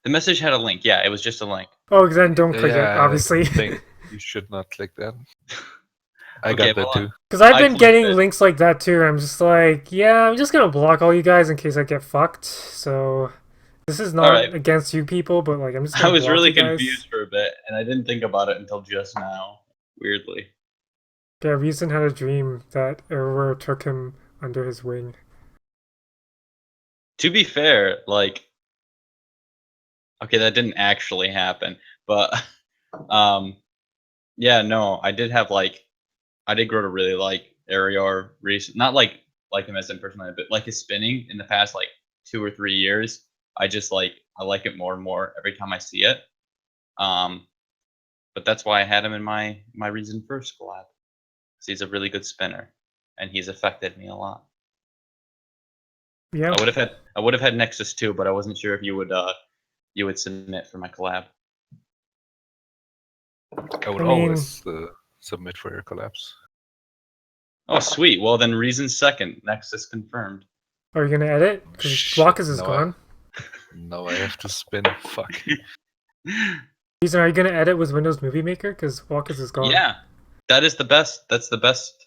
The message had a link. Yeah, it was just a link. Oh, then don't click it, Yeah, obviously. I think you should not click that. I Okay, got that well, too. Because I've I been clicked getting it. links like that too. I'm just like, yeah, I'm just gonna block all you guys in case I get fucked. So this is All right. not against you people, but like I'm just I gonna was block really you guys. confused for a bit, and I didn't think about it until just now. Weirdly. Yeah, Reason had a dream that Aurora took him under his wing. To be fair, like, okay, that didn't actually happen, but um, yeah, no, I did have like, I did grow to really like Arior recent, not like him as in personally, but like his spinning in the past like 2 or 3 years. I like it more and more every time I see it. Um, but that's why I had him in my Reason First collab. 'Cause he's a really good spinner, and he's affected me a lot. Yeah, I would have had Nexus too, but I wasn't sure if you would submit for my collab. I would I mean, always submit for your collapse. Oh, sweet. Well, then Reason second. Nexus confirmed. are you gonna edit? Because Shit, Blockers is no, gone. I have to spin. Fuck. Reason, are you gonna edit with Windows Movie Maker? Because Blockers is gone. Yeah, that is the best. That's the best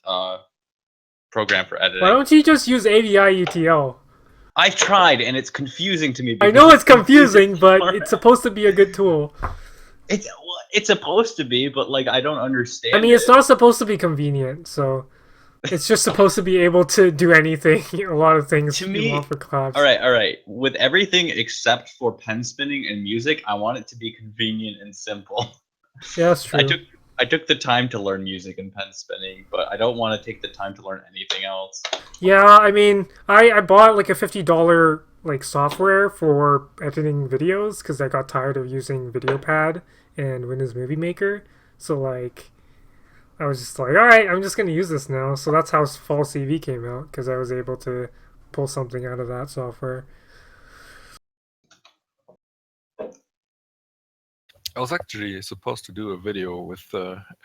program for Why editing. don't you just use AVI UTL? I've tried, and it's confusing to me. I Because know it's confusing confusing, but format. it's supposed to be a good tool. It's supposed to be, but like I don't understand. I mean, it's it. not supposed to be convenient, so it's just supposed to be able to do anything, a lot of things To you want me, for collabs. all right. With everything except for pen spinning and music, I want it to be convenient and simple. Yeah, that's true. I took the time to learn music and pen spinning, but I don't want to take the time to learn anything else. Yeah, I mean, I bought like a $50 like software for editing videos because I got tired of using VideoPad and Windows Movie Maker. So like, I was just like, all right, I'm just gonna use this now. So that's how Fall CV came out because I was able to pull something out of that software. I was actually supposed to do a video with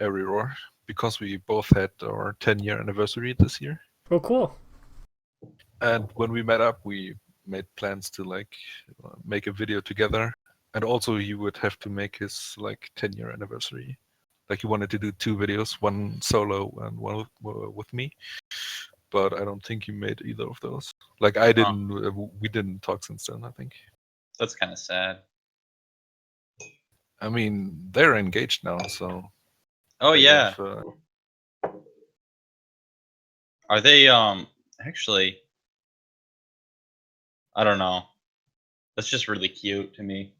Arior because we both had our 10-year anniversary this year. Oh, cool. And when we met up, we made plans to like make a video together. And also, he would have to make his like 10-year anniversary. Like he wanted to do 2 videos, one solo and one with me. But I don't think he made either of those. Like I didn't. We didn't talk since then, I think. That's kind of sad. I mean, they're engaged now, so. Oh they yeah. have, Are they actually I don't know. That's just really cute to me.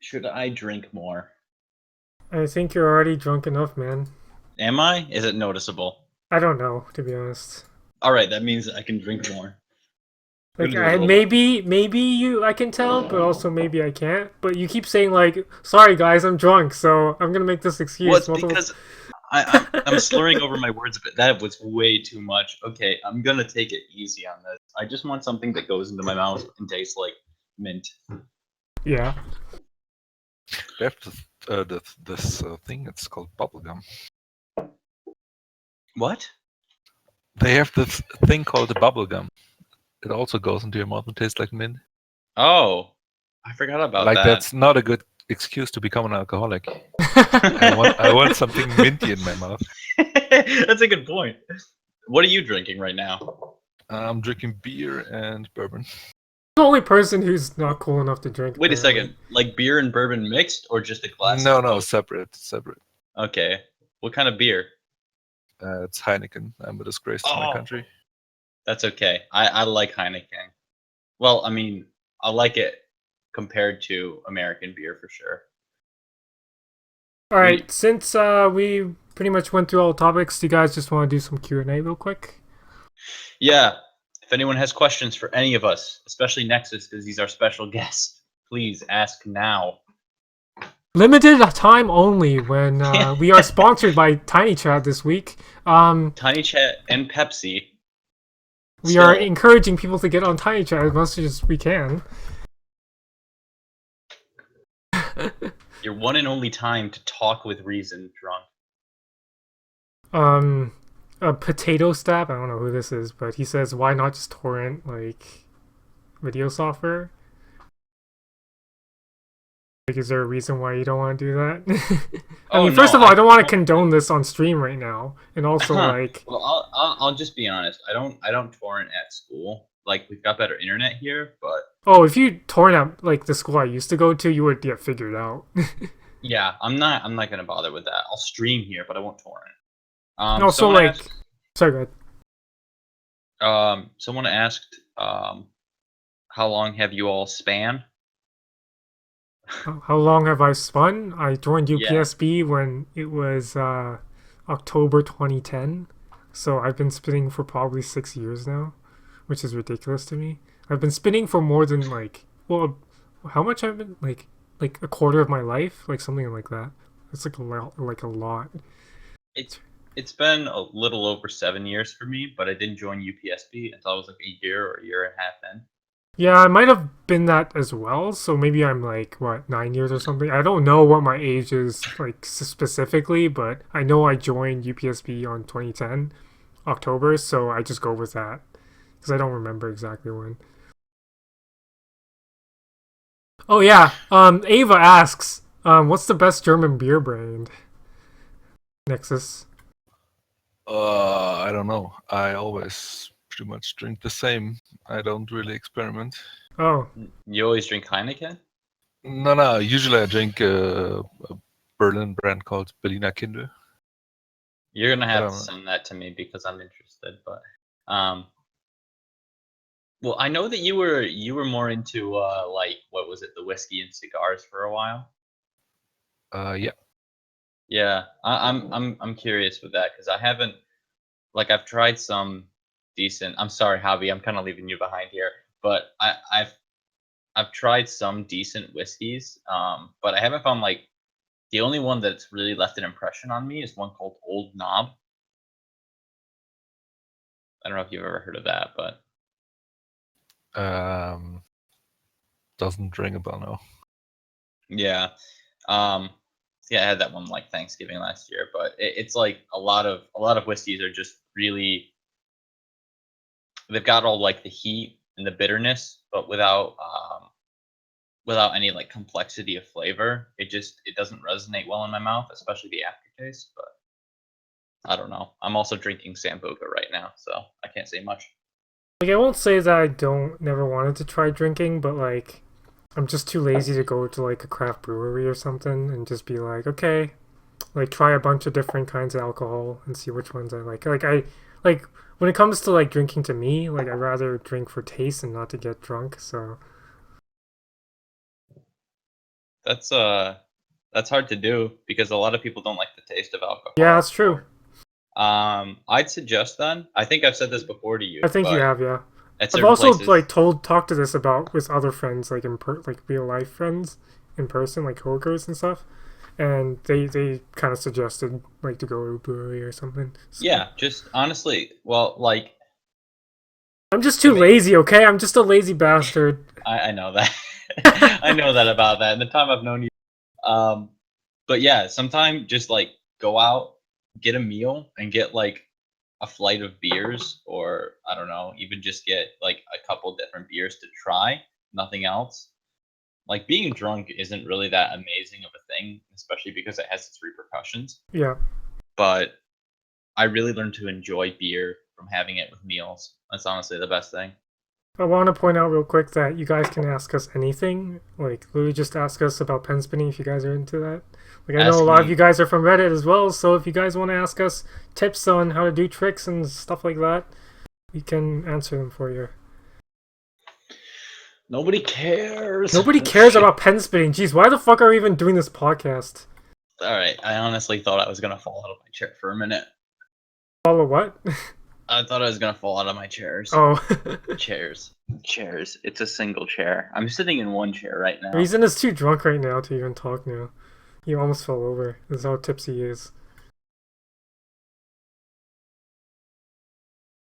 Should I drink more? I think you're already drunk enough, man. Am I? Is it noticeable? I don't know, to be honest. All right, that means I can drink more. Like, Gonna do a little maybe I can tell, but also maybe I can't. But you keep saying like, "Sorry guys, I'm drunk," so I'm gonna make this excuse. Well, it's because I'm slurring over my words a bit. That was way too much. Okay, I'm gonna take it easy on this. I just want something that goes into my mouth and tastes like mint. Yeah. they have this thing. It's called bubblegum. What? They have this thing called the bubblegum. It also goes into your mouth and tastes like mint. Oh, I forgot about Like that. that's not a good excuse to become an alcoholic. I want something minty in my mouth. That's a good point. What are you drinking right now? I'm drinking beer and bourbon. The only person who's not cool enough to drink. Wait a apparently. second. Like beer and bourbon mixed, or just a glass? No, of both? separate. Okay. What kind of beer? It's Heineken. I'm a disgrace to my Oh. country. That's okay. I like Heineken. Well, I mean, I like it compared to American beer for sure. All right, since we pretty much went through all the topics, do you guys just want to do some Q&A real quick? Yeah. If anyone has questions for any of us, especially Nexus, because he's our special guest, please ask now. Limited time only when we are sponsored by Tiny Chat this week. Tiny Chat and Pepsi. We are encouraging people to get on Tiny Chat as much as we can. Your one and only time to talk with reason, drunk. A potato stab. I don't know who this is, but he says, "Why not just torrent like video software?" Like, is there a reason why you don't want to do that? I Oh mean, first no, of all, I don't want to condone this on stream right now, and also like, well, I'll just be honest. I don't torrent at school. Like we've got better internet here, but oh, if you torn out like the school I used to go to, you would get figured out. yeah, I'm not gonna bother with that. I'll stream here, but I won't torrent. Also, Someone like, asked. sorry, go ahead. Someone asked. How long have you all span? How long have I spun? I joined Yeah. UPSB when it was October 2010, so I've been spinning for probably 6 years now, which is ridiculous to me. I've been spinning for more than like, well, how much I've been like a quarter of my life, like something like that. It's like a lot, like a lot. It's it's been a little over 7 years for me, but I didn't join UPSB until I was like a year or a year and a half in. Yeah, I might have been that as well. So maybe I'm like what 9 years or something. I don't know what my age is like specifically, but I know I joined UPSB on 2010 October, so I just go with that because I don't remember exactly when. Oh yeah, Ava asks, what's the best German beer brand? Nexus. I don't know. I always pretty much drink the same. I don't really experiment. Oh, You always drink Heineken? No. Usually I drink a Berlin brand called Berliner Kinder. You're gonna I have to don't know. send that to me because I'm interested. But well, I know that you were more into like what was it, the whiskey and cigars for a while. Yeah. Yeah, I'm curious with that because I haven't like I've tried some decent. I'm sorry, Javi, I'm kind of leaving you behind here, but I've tried some decent whiskeys, but I haven't found like the only one that's really left an impression on me is one called Old Knob. I don't know if you've ever heard of that, but Doesn't ring a bell now. yeah, um, yeah, I had that one like Thanksgiving last year, but it's like a lot of whiskeys are just really they've got all like the heat and the bitterness, but without any like complexity of flavor. It doesn't resonate well in my mouth, especially the aftertaste. But I don't know. I'm also drinking Sambuca right now, so I can't say much. like I won't say that I don't never wanted to try drinking, but like I'm just too lazy to go to like a craft brewery or something and just be like, okay, like try a bunch of different kinds of alcohol and see which ones I like. Like I like when it comes to like drinking to me, like I rather drink for taste and not to get drunk. So That's hard to do because a lot of people don't like the taste of yeah, alcohol. that's true. I'd suggest then. I think I've said this before to you, I think you but have, yeah. at I've certain also places, like talked to this about with other friends, like like real life friends in person, like coworkers and stuff, and they kind of suggested like to go to a brewery or something. So, yeah, just honestly, well, like I'm just it too may, lazy. Okay, I'm just a lazy bastard. I know that. I know that about that in the time I've known you. Um, but yeah, sometime just like go out, get a meal, and get like a flight of beers, or I don't know, even just get like a couple different beers to try, nothing else. Like being drunk isn't really that amazing of a thing, especially because it has its repercussions. Yeah. But I really learned to enjoy beer from having it with meals. That's honestly the best thing. I want to point out real quick that you guys can ask us anything. Like, literally just ask us about pen spinning if you guys are into that. Like, I know a Ask lot of you me. guys are from Reddit as well, so if you guys want to ask us tips on how to do tricks and stuff like that, we can answer them for you. Nobody cares. Nobody cares about pen spinning. Jeez, why the fuck are we even doing this podcast? All right, I honestly thought I was gonna fall out of my chair for a minute. Follow what? I thought I was gonna fall out of my chairs. Oh. Chairs. It's a single chair. I'm sitting in one chair right now. Reason is too drunk right now to even talk now. He almost fell over. This is how tipsy he is.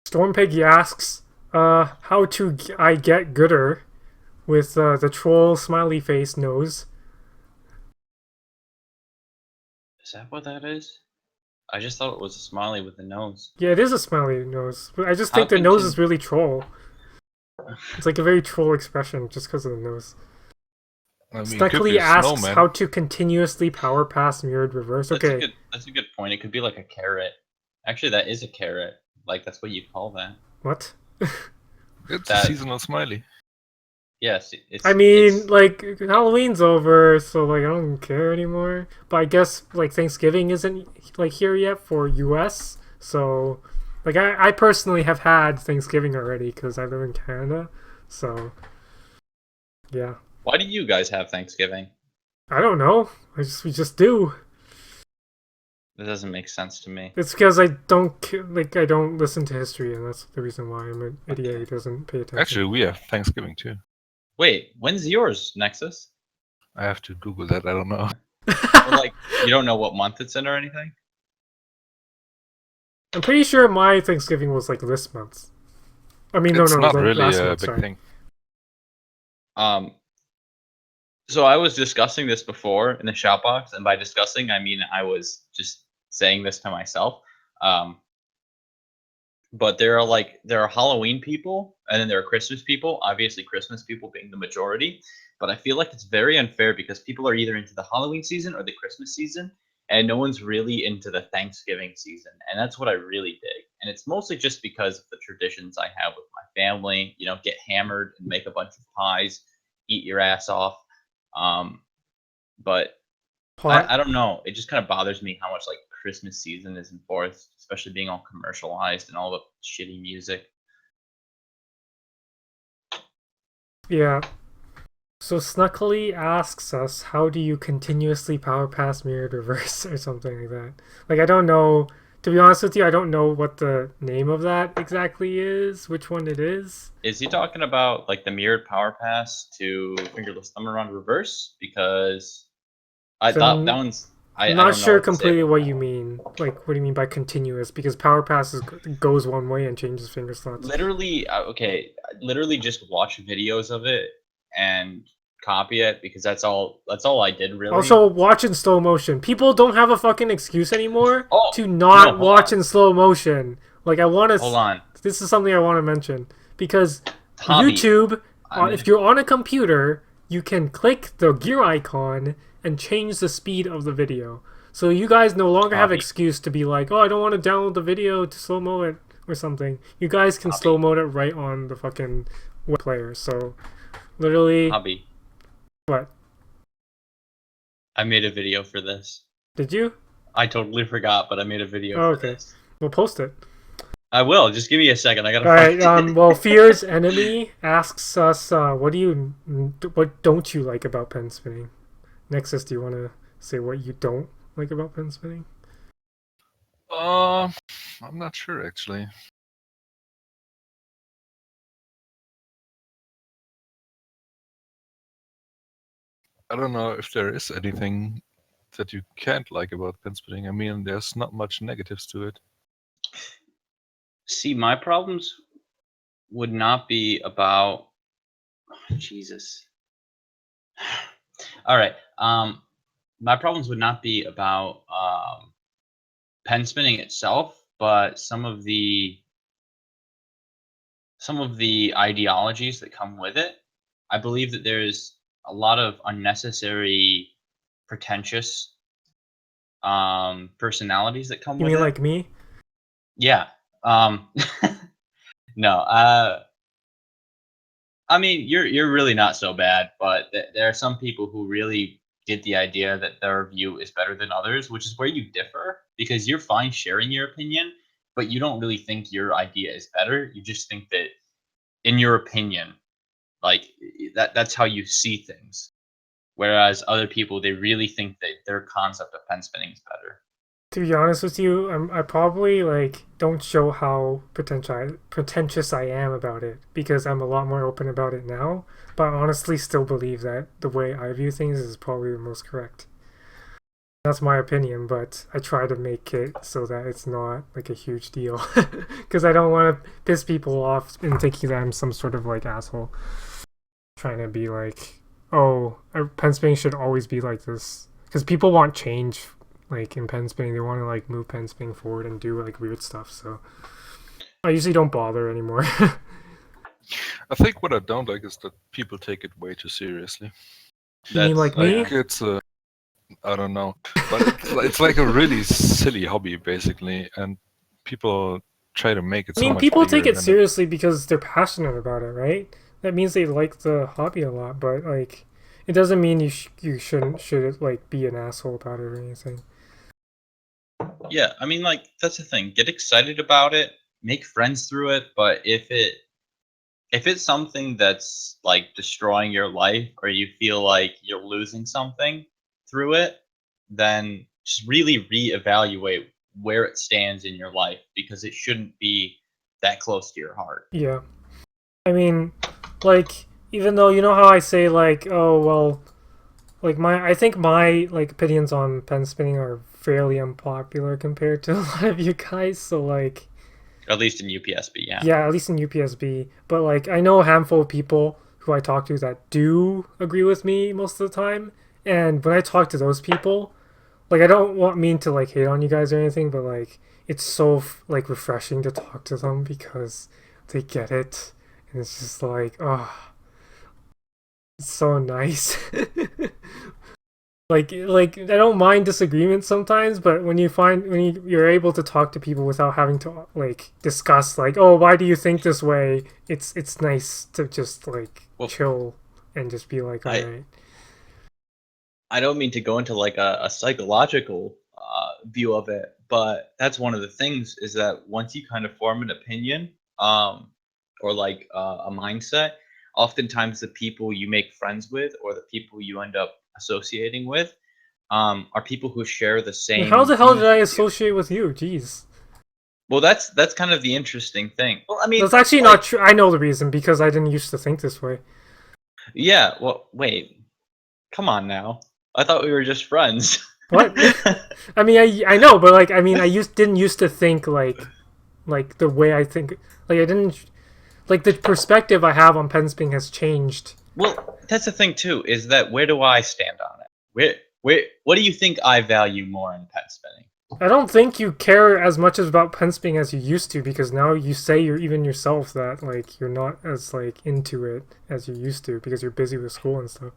Storm Piggy asks, how to I get gooder with the troll smiley face nose. Is that what that is? I just thought it was a smiley with a nose. Yeah, it is a smiley nose. But I just How think the can nose Tim- is really troll. It's like a very troll expression just because of the nose. I mean, it could be Stuckley a asks snowman. how to continuously power pass mirrored reverse. Okay, That's a good point. It could be like a carrot. Actually, that is a carrot. Like that's what you'd call that. what? It's a That seasonal smiley. yes, it's. I mean, it's, like Halloween's over, so like I don't care anymore. But I guess like Thanksgiving isn't like here yet for US, so like I personally have had Thanksgiving already because I live in Canada, so yeah. why do you guys have Thanksgiving? I don't know. We just do. That doesn't make sense to me. It's because I don't listen to history, and that's the reason why I'm an idiot who doesn't pay attention. Actually, we have Thanksgiving too. Wait, when's yours, Nexus? I have to Google that. I don't know. Or like you don't know what month it's in or anything? I'm pretty sure my Thanksgiving was like this month. I mean, It's no, not like really last a month, big sorry. thing. So I was discussing this before in the shout box, and by discussing I mean I was just saying this to myself. But there are Halloween people, and then there are Christmas people. Obviously, Christmas people being the majority. But I feel like it's very unfair because people are either into the Halloween season or the Christmas season, and no one's really into the Thanksgiving season. And that's what I really dig. And it's mostly just because of the traditions I have with my family. You know, get hammered and make a bunch of pies, eat your ass off. But Pot. I don't know. It just kind of bothers me how much like Christmas season is enforced, especially being all commercialized and all the shitty music. Yeah. So Snuckly asks us, how do you continuously power pass mirrored reverse or something like that? Like I don't know. To be honest with you, I don't know what the name of that exactly is. Which one it is? Is he talking about like the mirrored power pass to fingerless thumb around reverse? Because I thought that one's. I I'm don't not know sure what to say completely about what that you one. mean. Like, what do you mean by continuous? Because power passes goes one way and changes finger slots. Literally, okay. Literally, just watch videos of it and copy it because that's all. That's all I did really. Also, watch in slow motion. People don't have a fucking excuse anymore Oh to no! not Hold watch on. in slow motion. Like, I want Hold to. on. This is something I want to mention because Tommy, YouTube, I made if you're on a computer, you can click the gear icon and change the speed of the video. So you guys no longer have Tommy. excuse to be like, oh, I don't want to download the video to slow mo it or something. You guys can Tommy. slow mo it right on the fucking web player. So literally, Hobby. what? I made a video for this. Did you? I totally forgot, but I made a video Oh, for okay. this. We'll post it. I will. Just give me a second. I gotta All right. find it. Well, Fear's Enemy asks us, what don't you like about pen spinning? Nexus, do you want to say what you don't like about pen spinning? I'm not sure actually. I don't know if there is anything that you can't like about pen spinning. I mean, there's not much negatives to it. See, my problems would not be about Jesus. All right. My problems would not be about pen spinning itself, but some of the ideologies that come with it. I believe that there's a lot of unnecessary, pretentious personalities that come You with mean it. like me? Yeah. No. I mean, you're really not so bad, but there are some people who really get the idea that their view is better than others, which is where you differ because you're fine sharing your opinion, but you don't really think your idea is better. You just think that, in your opinion, like that's how you see things. Whereas other people, they really think that their concept of pen spinning is better. To be honest with you, I probably like don't show how pretentious I am about it because I'm a lot more open about it now. But I honestly still believe that the way I view things is probably the most correct. That's my opinion, but I try to make it so that it's not like a huge deal because I don't want to piss people off in thinking that I'm some sort of like asshole trying to be like, oh, pen spinning should always be like this because people want change. Like in pen spinning, they want to like move pen spinning forward and do like weird stuff. So I usually don't bother anymore. I think what I don't like is that people take it way too seriously. You mean like me? Like it's a, I don't know, but it's like a really silly hobby basically, and people try to make it I so mean, much people bigger take it than seriously because they're passionate about it, right? That means they like the hobby a lot, but like, it doesn't mean you should like be an asshole about it or anything. Yeah, I mean, like that's the thing. Get excited about it, make friends through it. But if it's something that's like destroying your life, or you feel like you're losing something through it, then just really reevaluate where it stands in your life, because it shouldn't be that close to your heart. Yeah, I mean, like, even though you know how I say like, oh well, like I think my like opinions on pen spinning are fairly unpopular compared to a lot of you guys. So like, At least in UPSB, yeah. yeah, at least in UPSB. But like, I know a handful of people who I talk to that do agree with me most of the time. And when I talk to those people, like, I don't want mean to like hate on you guys or anything, but like, it's so like refreshing to talk to them because they get it, and it's just like, oh, it's so nice. Like I don't mind disagreements sometimes, but when you're able to talk to people without having to like discuss like, oh, why do you think this way, it's nice to just like Well, chill and just be like, all I right. I don't mean to go into like a psychological view of it, but that's one of the things, is that once you kind of form an opinion, or like a mindset, oftentimes the people you make friends with, or the people you end up associating with, are people who share the And how same the hell did views I with you. associate with you? Jeez. Well, that's kind of the interesting thing. Well, I mean, That's actually not like, true. I know the reason because I didn't used to think this way. yeah. Well, wait, come on now. I thought we were just friends. What? I mean, I know, but like, I mean, I didn't used to think like the way I think. Like, I didn't like the perspective I have on pen spinning has changed. Well, that's the thing too, is that where do I stand on it? What do you think I value more in pen spinning? I don't think you care as much about pen spinning as you used to because now you say you're even yourself that like you're not as like into it as you used to because you're busy with school and stuff.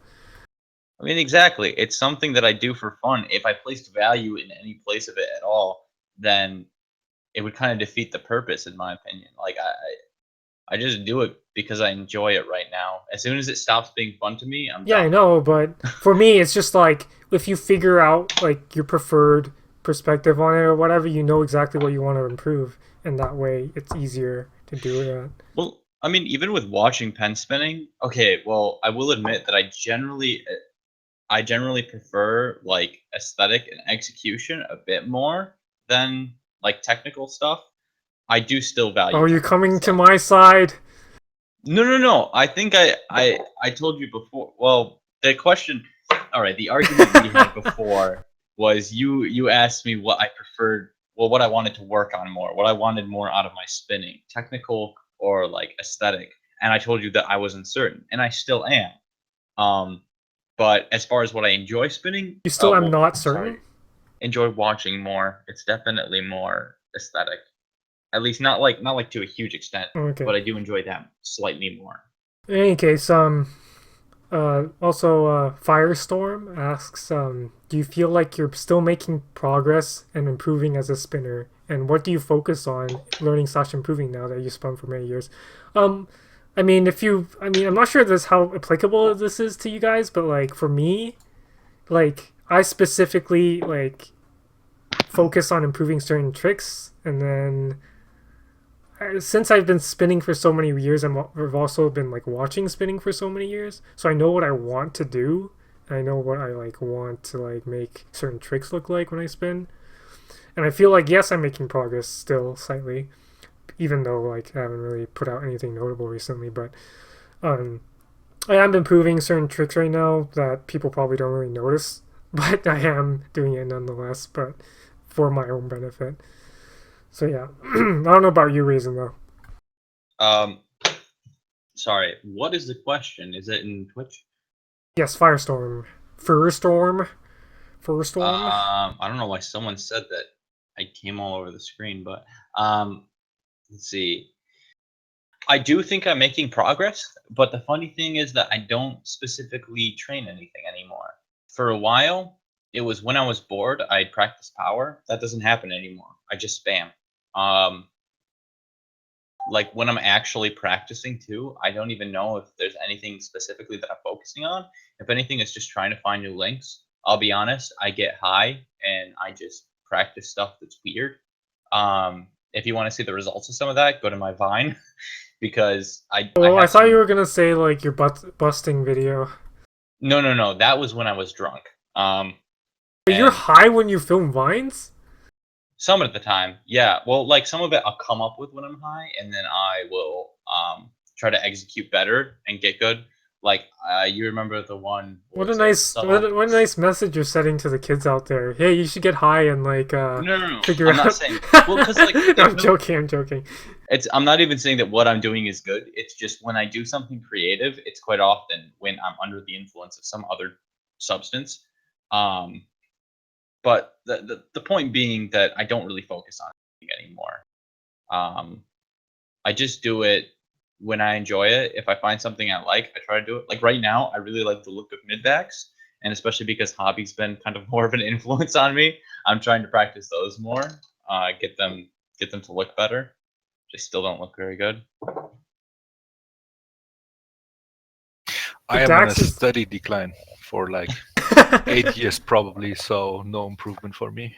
I mean, exactly. It's something that I do for fun. If I placed value in any place of it at all, then it would kind of defeat the purpose, in my opinion. Like I just do it because I enjoy it right now. As soon as it stops being fun to me, I'm Yeah, I done. know, but for me, it's just like if you figure out like your preferred perspective on it or whatever, you know exactly what you want to improve, and that way it's easier to do it at. Well, I mean, even with watching pen spinning, okay, well, I will admit that I generally prefer like aesthetic and execution a bit more than like technical stuff. I do still value Oh, you're technical coming to stuff. my side. No, no, no. I think I told you before. Well, the question, all right, the argument we had before was you asked me what I preferred, well, what I wanted to work on more, what I wanted more out of my spinning, technical or like aesthetic, and I told you that I was uncertain, and I still am. Um, but as far as what I enjoy spinning, You still am well, not sorry, certain. enjoy watching more. It's definitely more aesthetic. At least not like to a huge extent, Okay. but I do enjoy that slightly more. In any case, also, Firestorm asks, do you feel like you're still making progress and improving as a spinner? And what do you focus on learning slash improving now that you spun for many years? Um, I mean, I'm not sure this how applicable this is to you guys, but like for me, like I specifically like focus on improving certain tricks, and then since I've been spinning for so many years, I've also been like watching spinning for so many years, so I know what I want to do. And I know what I like want to like make certain tricks look like when I spin, and I feel like yes, I'm making progress still slightly, even though like I haven't really put out anything notable recently. But um, I am improving certain tricks right now that people probably don't really notice, but I am doing it nonetheless. But for my own benefit. So yeah, I don't know about you, Reason though. Um, sorry, what is the question? Is it in Twitch? Yes, Firestorm, Furstorm, Furstorm. I don't know why someone said that. I came all over the screen, but let's see. I do think I'm making progress, but the funny thing is that I don't specifically train anything anymore. For a while, it was when I was bored, I'd practice power. That doesn't happen anymore. I just spam. Um, like when I'm actually practicing too, I don't even know if there's anything specifically that I'm focusing on. If anything, it's just trying to find new links. I'll be honest, I get high and I just practice stuff that's weird. If you want to see the results of some of that, go to my Vine because I Well, I have thought you some. were gonna say like your busting video. No. That was when I was drunk. But you're And high when you film vines? some at the time, yeah. Well, like some of it I'll come up with when I'm high, and then I will try to execute better and get good. Like you remember the one? What What a was it? nice Subtle. what a nice message you're setting to the kids out there. Hey, you should get high and like No. figure I'm not out. saying. Well, because like No, I'm joking. I'm joking. it's. I'm not even saying that what I'm doing is good. It's just when I do something creative, it's quite often when I'm under the influence of some other substance. Um, but the point being that I don't really focus on it anymore. Um, I just do it when I enjoy it. If I find something I like, I try to do it. Like right now, I really like the look of midbacks, and especially because hobby's been kind of more of an influence on me, I'm trying to practice those more. Get them to look better. They still don't look very good. I am on a Dax is steady decline for like 8 years probably, so no improvement for me.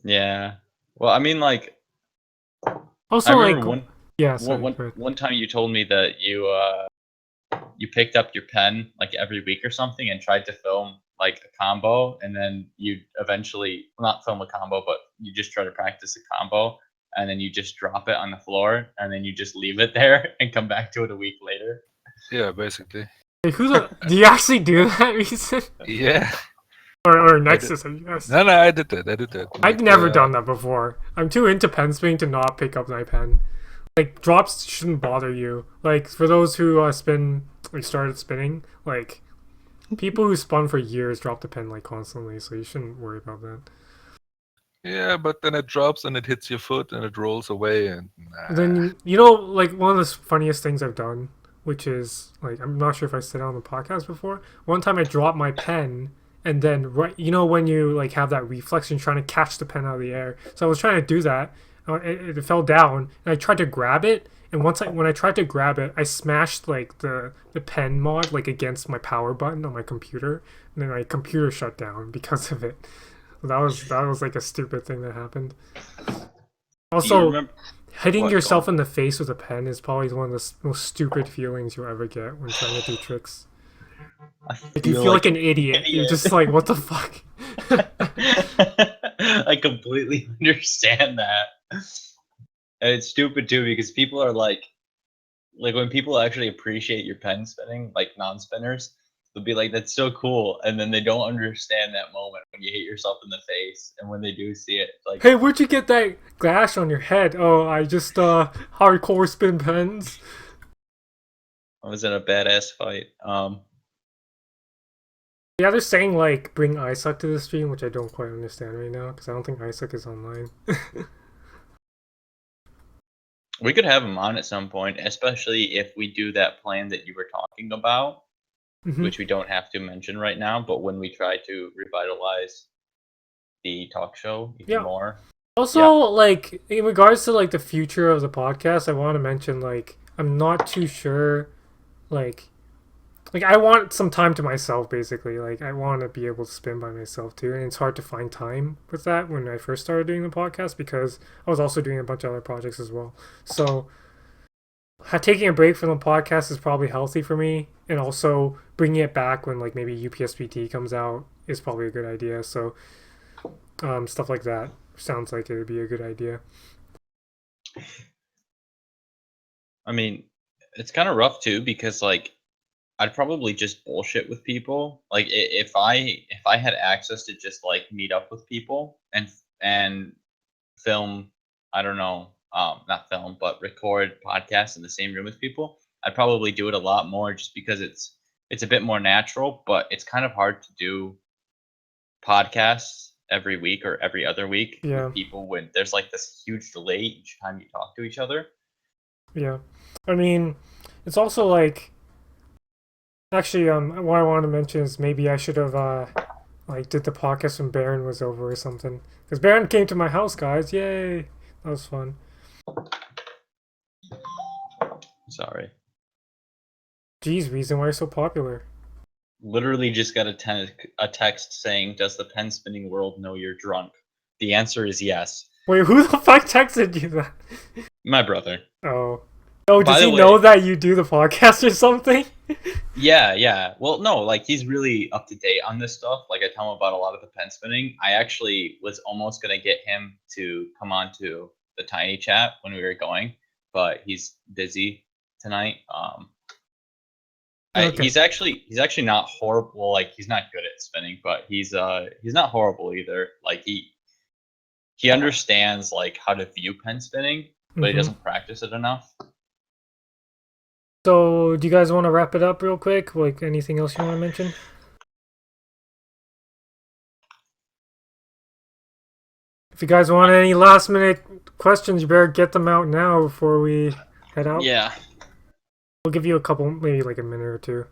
Yeah. Well, I mean, like I also like remember yeah. Sorry. Go ahead. one time you told me that you picked up your pen like every week or something and tried to film like a combo, and then you eventually not film a combo, but you just try to practice a combo, and then you just drop it on the floor, and then you just leave it there and come back to it a week later. Yeah, basically. Hey, do you actually do that, Reason? Yeah. Or I did. Nexus? I guess. No, I did that. I did that. I've never done that before. I'm too into pen spinning to not pick up my pen. Like drops shouldn't bother you. Like for those who started spinning, like people who spun for years drop the pen like constantly, so you shouldn't worry about that. Yeah, but then it drops and it hits your foot and it rolls away and Then like one of the funniest things I've done, which is like I'm not sure if I said it on the podcast before. One time I dropped my pen, and then when you like have that reflex and you're trying to catch the pen out of the air. So I was trying to do that. It fell down, and I tried to grab it. And when I tried to grab it, I smashed like the pen mod like against my power button on my computer, and then my computer shut down because of it. That was like a stupid thing that happened. Do you Also, remember hitting what? yourself in the face with a pen is probably one of the most stupid feelings you'll ever get when trying to do tricks. I Like you feel like an idiot. You're just like, what the fuck? I completely understand that. And it's stupid too because people are like when people actually appreciate your pen spinning, like non-spinners, they'll be like, "That's so cool," and then they don't understand that moment when you hit yourself in the face, and when they do see it, it's like Hey, where'd you get that gash on your head? Oh, I just hardcore spin pens. I was in a badass fight. Yeah, they're saying like bring Isaac to the stream, which I don't quite understand right now because I don't think Isaac is online. We could have him on at some point, especially if we do that plan that you were talking about, which we don't have to mention right now. But when we try to revitalize the talk show even more. Also, like in regards to like the future of the podcast, I want to mention like I'm not too sure, like I want some time to myself basically. Like I want to be able to spin by myself too, and it's hard to find time with that when I first started doing the podcast because I was also doing a bunch of other projects as well. So taking a break from the podcast is probably healthy for me, and also bringing it back when like maybe UPSB comes out is probably a good idea. So stuff like that sounds like it would be a good idea. I mean, it's kind of rough too because like I'd probably just bullshit with people. Like if I had access to just like meet up with people and film, I don't know, not film, but record podcasts in the same room with people, I'd probably do it a lot more just because it's a bit more natural, but it's kind of hard to do podcasts every week or every other week Yeah. with people when there's like this huge delay each time you talk to each other. Yeah. I mean, it's also like, actually, what I want to mention is maybe I should have, like, did the podcast when Baron was over or something. Because Baron came to my house, guys. Yay. That was fun. Sorry. Geez, reason why you're so popular. Literally just got a text saying, "Does the pen spinning world know you're drunk?" The answer is yes. Wait, who the fuck texted you that? My brother. Oh. Oh, By does the he way- know that you do the podcast or something? Yeah. Well, no, like he's really up to date on this stuff. Like I tell him about a lot of the pen spinning. I actually was almost gonna get him to come on to the tiny chat when we were going, but he's busy tonight. Okay. He's actually not horrible. Like he's not good at spinning, but he's not horrible either. Like he understands like how to view pen spinning, but he Mhm. doesn't practice it enough. So, do you guys want to wrap it up real quick? Like, anything else you want to mention? If you guys want any last minute questions, you better get them out now before we head out. Yeah. We'll give you a couple, maybe like a minute or two.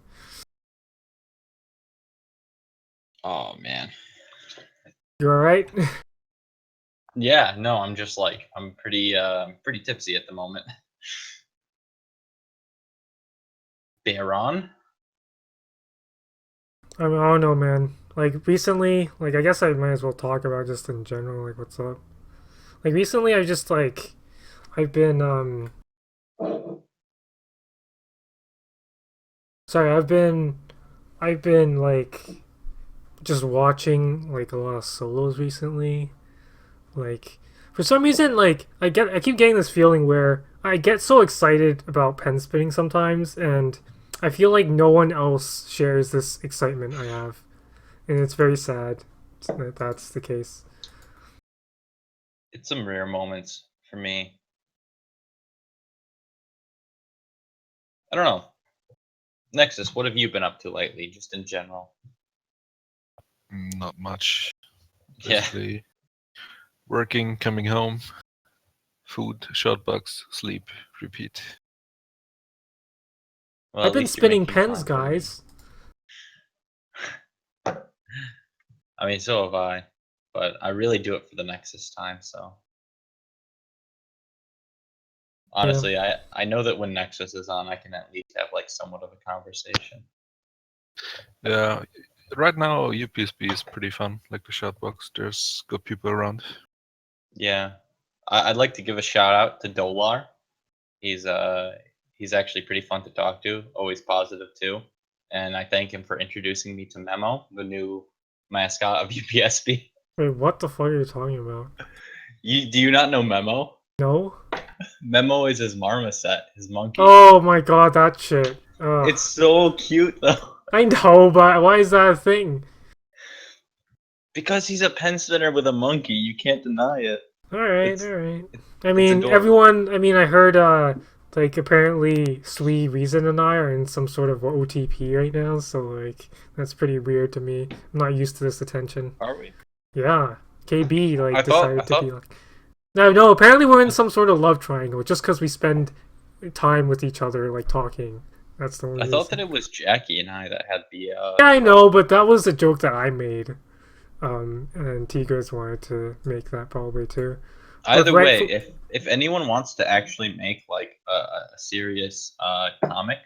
Oh man. You alright? Yeah. No, I'm just like I'm pretty tipsy at the moment. Baron. I mean, I don't know, man. Like, recently, like, I guess I might as well talk about just in general, like, what's up. Like, recently, I just, like, I've been, sorry, I've been, like, just watching, like, a lot of solos recently. Like, for some reason, like, I keep getting this feeling where I get so excited about pen spinning sometimes, and I feel like no one else shares this excitement I have. And it's very sad that that's the case. It's some rare moments for me. I don't know. Nexus, what have you been up to lately, just in general? Not much. Yeah. Basically, working, coming home, food, shot box, sleep, repeat. Well, I've at been least you're spinning making pens, time for me. guys. I mean, so have I, but I really do it for the Nexus time. So honestly, I know that when Nexus is on, I can at least have like somewhat of a conversation. Yeah, right now UPSB is pretty fun, like the shot box. There's good people around. Yeah, I'd like to give a shout out to Dolar. He's actually pretty fun to talk to, always positive too, and I thank him for introducing me to Memo, the new mascot of UPSB. Wait, what the fuck are you talking about? Do you not know Memo? No? Memo is his marmoset, his monkey. Oh my god, that shit. Ugh. It's so cute though. I know, but why is that a thing? Because he's a pen spinner with a monkey, you can't deny it. Alright, It's- alright. I mean, adorable. everyone, I mean, I heard, like, apparently Sui, Reason, and I are in some sort of OTP right now, so, like, that's pretty weird to me. I'm not used to this attention. Are we? Yeah, KB, like, I decided thought- to be like... No, apparently we're in some sort of love triangle, just because we spend time with each other, like, talking. That's the only I thought reason. that it was Jackie and I that had the. Yeah, I know, but that was a joke that I made. And Tigers wanted to make that probably too. Either But way, right- if anyone wants to actually make like a serious comic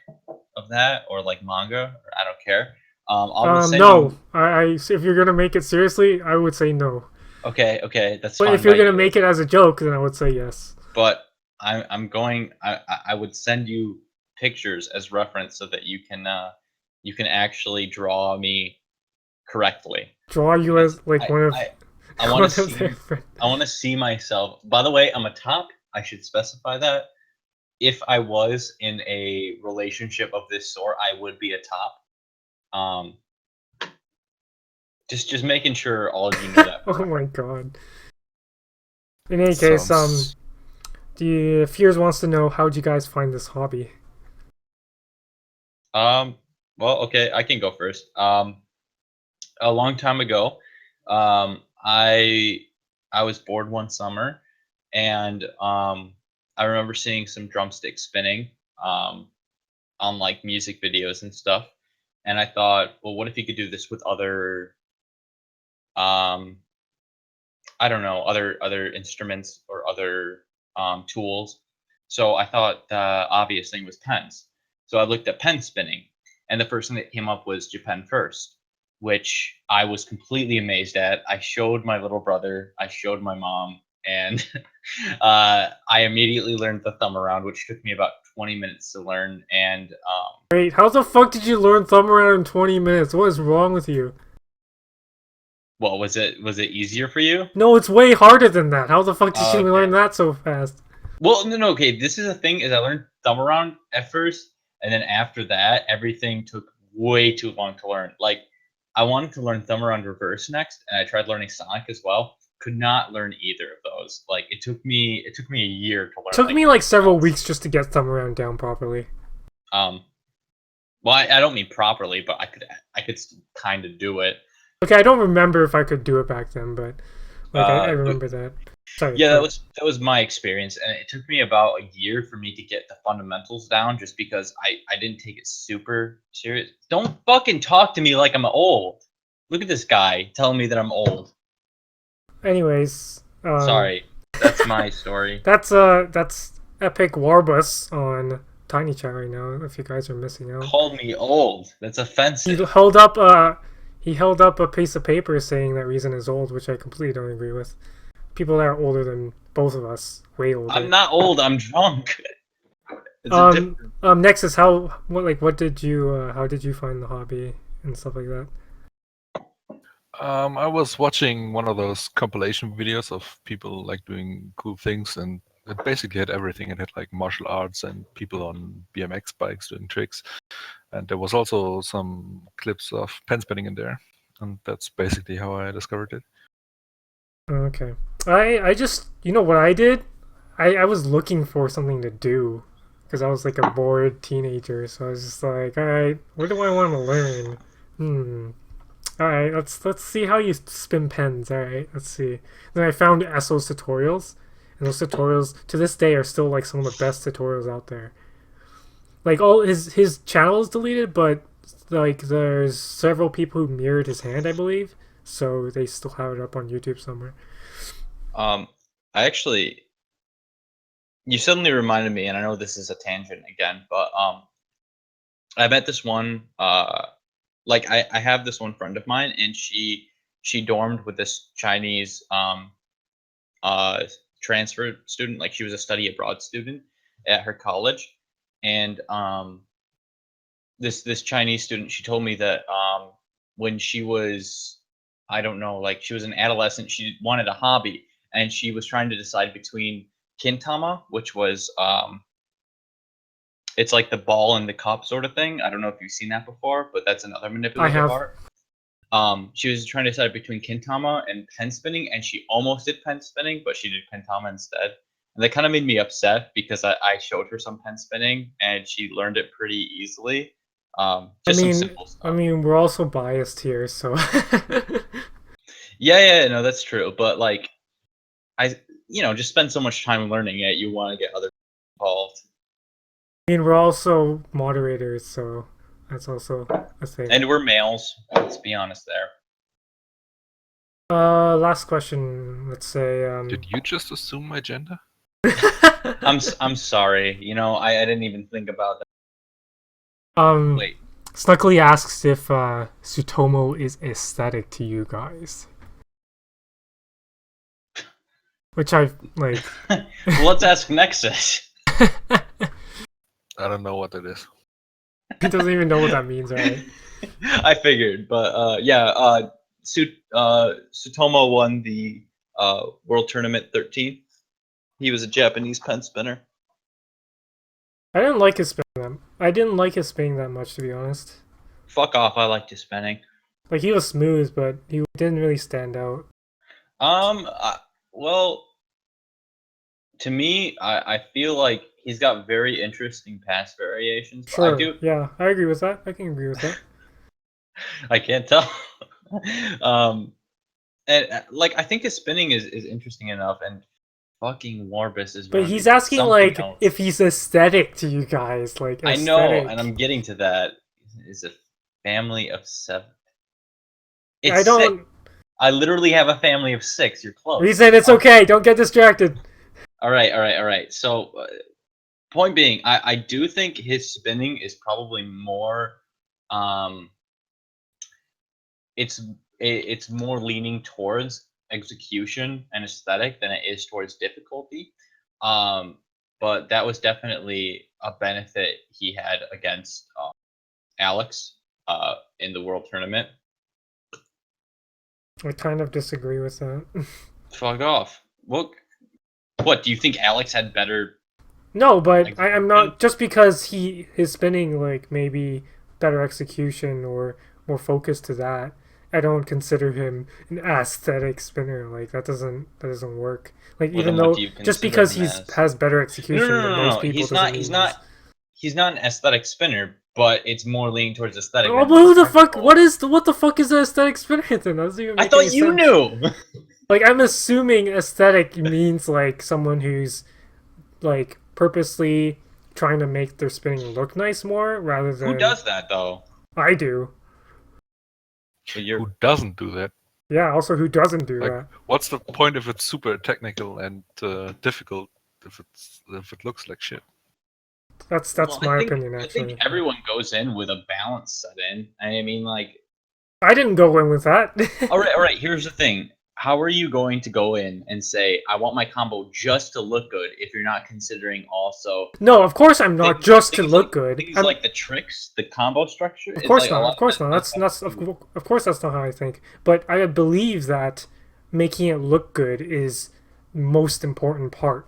of that or like manga, or I don't care. I'll send No, you. if you're gonna make it seriously, I would say no. Okay, that's But fine. if you're by gonna you. make it as a joke, then I would say yes. But I'm going. I would send you pictures as reference so that you can actually draw me correctly. Draw you as like one of. I one want of to see. their friends. I want to see myself. By the way, I'm a top. I should specify that. If I was in a relationship of this sort, I would be a top. Just making sure all of you know that. Oh my god. In any case, Sounds- the Fears wants to know how'd you guys find this hobby? Well, okay, I can go first. A long time ago, I was bored one summer, and I remember seeing some drumsticks spinning on like music videos and stuff, and I thought, well, what if you could do this with other um, I don't know, other instruments or other tools. So I thought the obvious thing was pens. So I looked at pen spinning, and the first thing that came up was Japan First, which I was completely amazed at. I showed my little brother, I showed my mom, and I immediately learned the thumb around, which took me about 20 minutes to learn. And Wait, how the fuck did you learn thumb around in 20 minutes? What is wrong with you? well, was it easier for you? No, it's way harder than that. How the fuck did you Okay. learn that so fast? Well, no, okay. This is the thing: is I learned thumb around at first, and then after that, everything took way too long to learn. Like, I wanted to learn thumb around reverse next, and I tried learning Sonic as well. Could not learn either of those. Like, it took me a year to learn. Took like, me like several else. weeks just to get thumb around down properly. Well, I don't mean properly, but I could kind of do it. Okay, I don't remember if I could do it back then, but like I remember that. Sorry. Yeah, go. that was my experience, and it took me about a year for me to get the fundamentals down, just because I didn't take it super serious. Don't fucking talk to me like I'm old. Look at this guy telling me that I'm old. Anyways, Sorry, that's my story. that's Epic Warbus on Tiny Chat right now. If you guys are missing out, Called me old. That's offensive. he held up a piece of paper saying that Reason is old, which I completely don't agree with. People that are older than both of us, way older. I'm not old. I'm drunk. It's a different... Nexus, what did you how did you find the hobby and stuff like that? I was watching one of those compilation videos of people like doing cool things, and it basically had everything. It had like martial arts and people on BMX bikes doing tricks, and there was also some clips of pen spinning in there, and that's basically how I discovered it. Okay. I just, you know what I did? I was looking for something to do because I was like a bored teenager, so I was just like, all right, what do I want to learn? All right, let's see how you spin pens. All right, let's see. Then I found Esso's tutorials, and those tutorials to this day are still like some of the best tutorials out there. Like all his channel is deleted, but like there's several people who mirrored his hand, I believe. So they still have it up on YouTube somewhere. I actually, you suddenly reminded me, and I know this is a tangent again, but I met this one. Like I have this one friend of mine, and she dormed with this Chinese transfer student. Like, she was a study abroad student at her college, and this Chinese student, she told me that when she was, I don't know, like, she was an adolescent, she wanted a hobby, and she was trying to decide between kintama, which was it's like the ball in the cup sort of thing. I don't know if you've seen that before, but that's another manipulative art. She was trying to decide between kintama and pen spinning, and she almost did pen spinning, but she did kintama instead. And that kind of made me upset because I showed her some pen spinning, and she learned it pretty easily. Just some simple stuff. I mean, we're also biased here, so. Yeah, no, that's true. But like, just spend so much time learning it, you want to get other people involved. I mean, we're also moderators, so that's also a thing. And we're males. Let's be honest there. Last question. Let's say. Did you just assume my gender? I'm sorry. I didn't even think about that. Wait. Snuckly asks if Sutomo is aesthetic to you guys. Which I like. Well, let's ask Nexus. I don't know what it is. He doesn't even know what that means, right? I figured, but yeah, Sutomo won the World Tournament 13th. He was a Japanese pen spinner. I didn't like his spinning. I didn't like his spinning that much, to be honest. Fuck off! I liked his spinning. Like, he was smooth, but he didn't really stand out. Well, to me, I feel like he's got very interesting pass variations. Sure. Yeah, I agree with that. I can agree with that. I can't tell. And like I think his spinning is interesting enough, and fucking Warbus is But running he's asking something like else. if he's aesthetic to you guys, like I know, aesthetic. and I'm getting to that. Is a family of 7. I It's 6. don't. I literally have a family of 6. You're close. Reason it's okay. Don't get distracted. All right. So, point being, I do think his spinning is probably more, it's it's more leaning towards execution and aesthetic than it is towards difficulty. But that was definitely a benefit he had against Alex in the World Tournament. I kind of disagree with that. Fuck off. What do you think Alex had better? No, but I'm Execution? not just because his spinning like maybe better execution or more focus to that. I don't consider him an aesthetic spinner. Like that doesn't work. Like Well, even then what though do you just consider because him he's as? has better No, execution no, than no, no, most no. people He's doesn't not. mean He's not an aesthetic spinner, but it's more leaning towards aesthetic. Oh, Than but who the fuck? technical. What the fuck is the aesthetic spinner then? That doesn't even I make thought any you sense. knew. Like I'm assuming aesthetic means like someone who's like purposely trying to make their spinning look nice more rather than Who does that though? I do. But you're Who doesn't do that? Yeah, also who doesn't do Like, that? what's the point if it's super technical and difficult if it looks like shit? That's Well, my I think, opinion I actually. think everyone goes in with a balance set in. I mean, like, I didn't go in with that. all right. Here's the thing. How are you going to go in and say, I want my combo just to look good if you're not considering also No, of course I'm not just to look like, good. things like the tricks, the combo structure? Of It's course like a not. lot Of course it not. does That's have to do- of course that's not how I think. But I believe that making it look good is most important part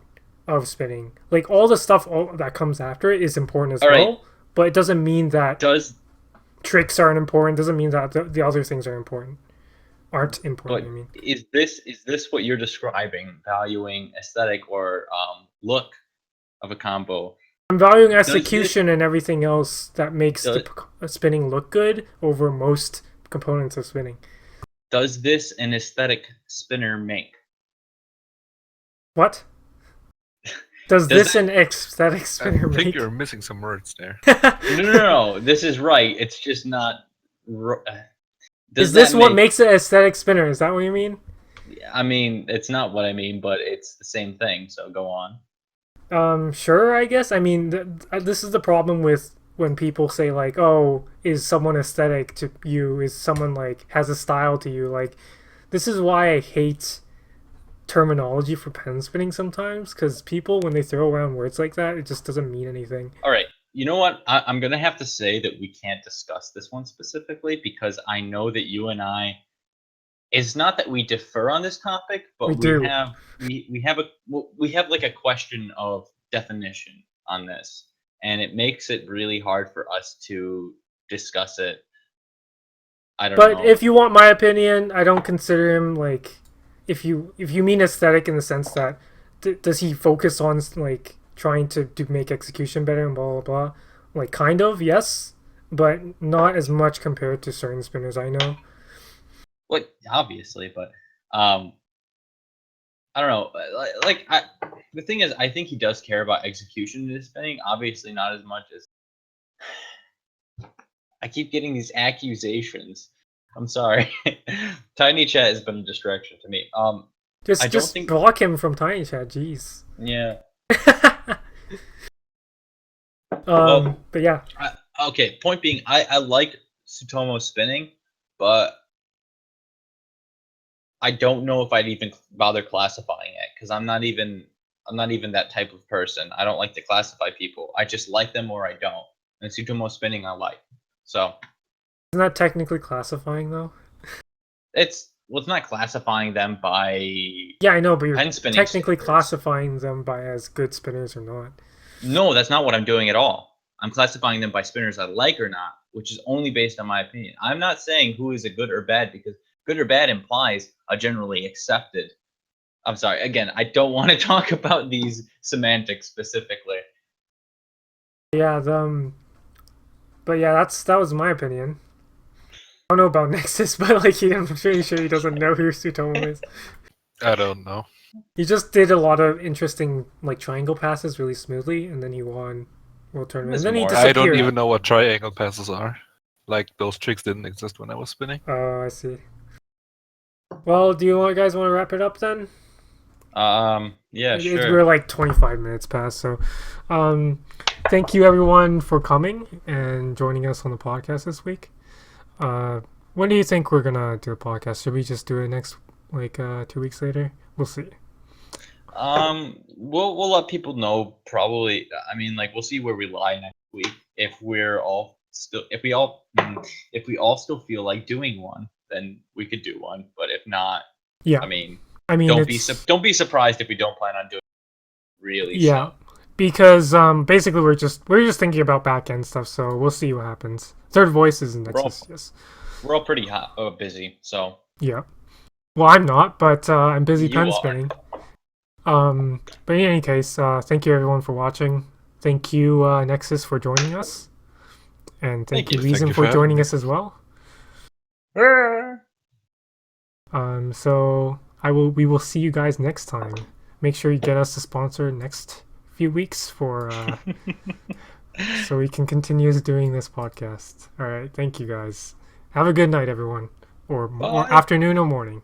of spinning. Like all the stuff that comes after it is important as All right. well. But it doesn't mean that Does tricks aren't important. Doesn't mean that the other things are important. Aren't important. but I mean, is this what you're describing? Valuing aesthetic or look of a combo? I'm valuing Does execution and everything else that makes Does- the spinning look good over most components of spinning. Does this an aesthetic spinner make? What? Does Does this an aesthetic I spinner think make? you're missing some words there. No. This is right. It's just not. Is this what makes it aesthetic spinner? Is that what you mean? I mean, it's not what I mean, but it's the same thing. So go on. Sure, I guess. I mean, this is the problem with when people say like, "Oh, is someone aesthetic to you? Is someone like has a style to you?" Like, this is why I hate terminology for pen spinning sometimes, because people when they throw around words like that, it just doesn't mean anything. All right. You know what? I'm gonna have to say that we can't discuss this one specifically because I know that you and I. It's not that we differ on this topic, but We do. we have like a question of definition on this, and it makes it really hard for us to discuss it. I don't But know. if you want my opinion, I don't consider him like if you mean aesthetic in the sense that does he focus on like trying to make execution better and blah blah blah, like kind of yes, but not as much compared to certain spinners I know. Well, obviously, but I don't know. The thing is, I think he does care about execution in his spinning. Obviously, not as much as I keep getting these accusations. I'm sorry. Tiny chat has been a distraction to me. I don't Just think- block him from Tiny Chat. Jeez. Yeah. But yeah, Okay. Point being, I like Tsutomu spinning, but I don't know if I'd even bother classifying it because I'm not even that type of person. I don't like to classify people. I just like them or I don't. And Tsutomu spinning, I like. So isn't that technically classifying though? it's not classifying them by. Yeah, I know, but you're pen spinning technically standards. classifying them by as good spinners or not. No, that's not what I'm doing at all. I'm classifying them by spinners I like or not, which is only based on my opinion. I'm not saying who is a good or bad because good or bad implies a generally accepted. I'm sorry. Again, I don't want to talk about these semantics specifically. Yeah, but yeah, that was my opinion. I don't know about Nexus, but like I'm pretty sure he doesn't know who Sutomo is. I don't know. He just did a lot of interesting like triangle passes really smoothly, and then he won World Tournament. And then he more- disappeared. I don't even know what triangle passes are. Like, those tricks didn't exist when I was spinning. Oh, I see. Well, do you guys want to wrap it up then? Yeah, sure. We're like 25 minutes past, so thank you everyone for coming and joining us on the podcast this week. When do you think we're gonna do a podcast? Should we just do it next, like 2 weeks later? We'll see. We'll let people know probably. I mean, like, we'll see where we lie next week. If we all still feel like doing one, then we could do one. But if not, Yeah. I mean, don't be surprised if we don't plan on doing it really. Yeah, because basically we're just thinking about back end stuff, so we'll see what happens. Third Voice is in Nexus, yes. We're all pretty busy, so. Yeah. Well, I'm not, but I'm busy You pen are. spinning. But in any case, thank you everyone for watching. Thank you Nexus for joining us, and thank you Thank Reason you for for joining having us as well. So we will see you guys next time. Make sure you get us a sponsor next few weeks for so we can continue doing this podcast. All right, thank you guys. Have a good night, everyone, or Bye. afternoon or morning.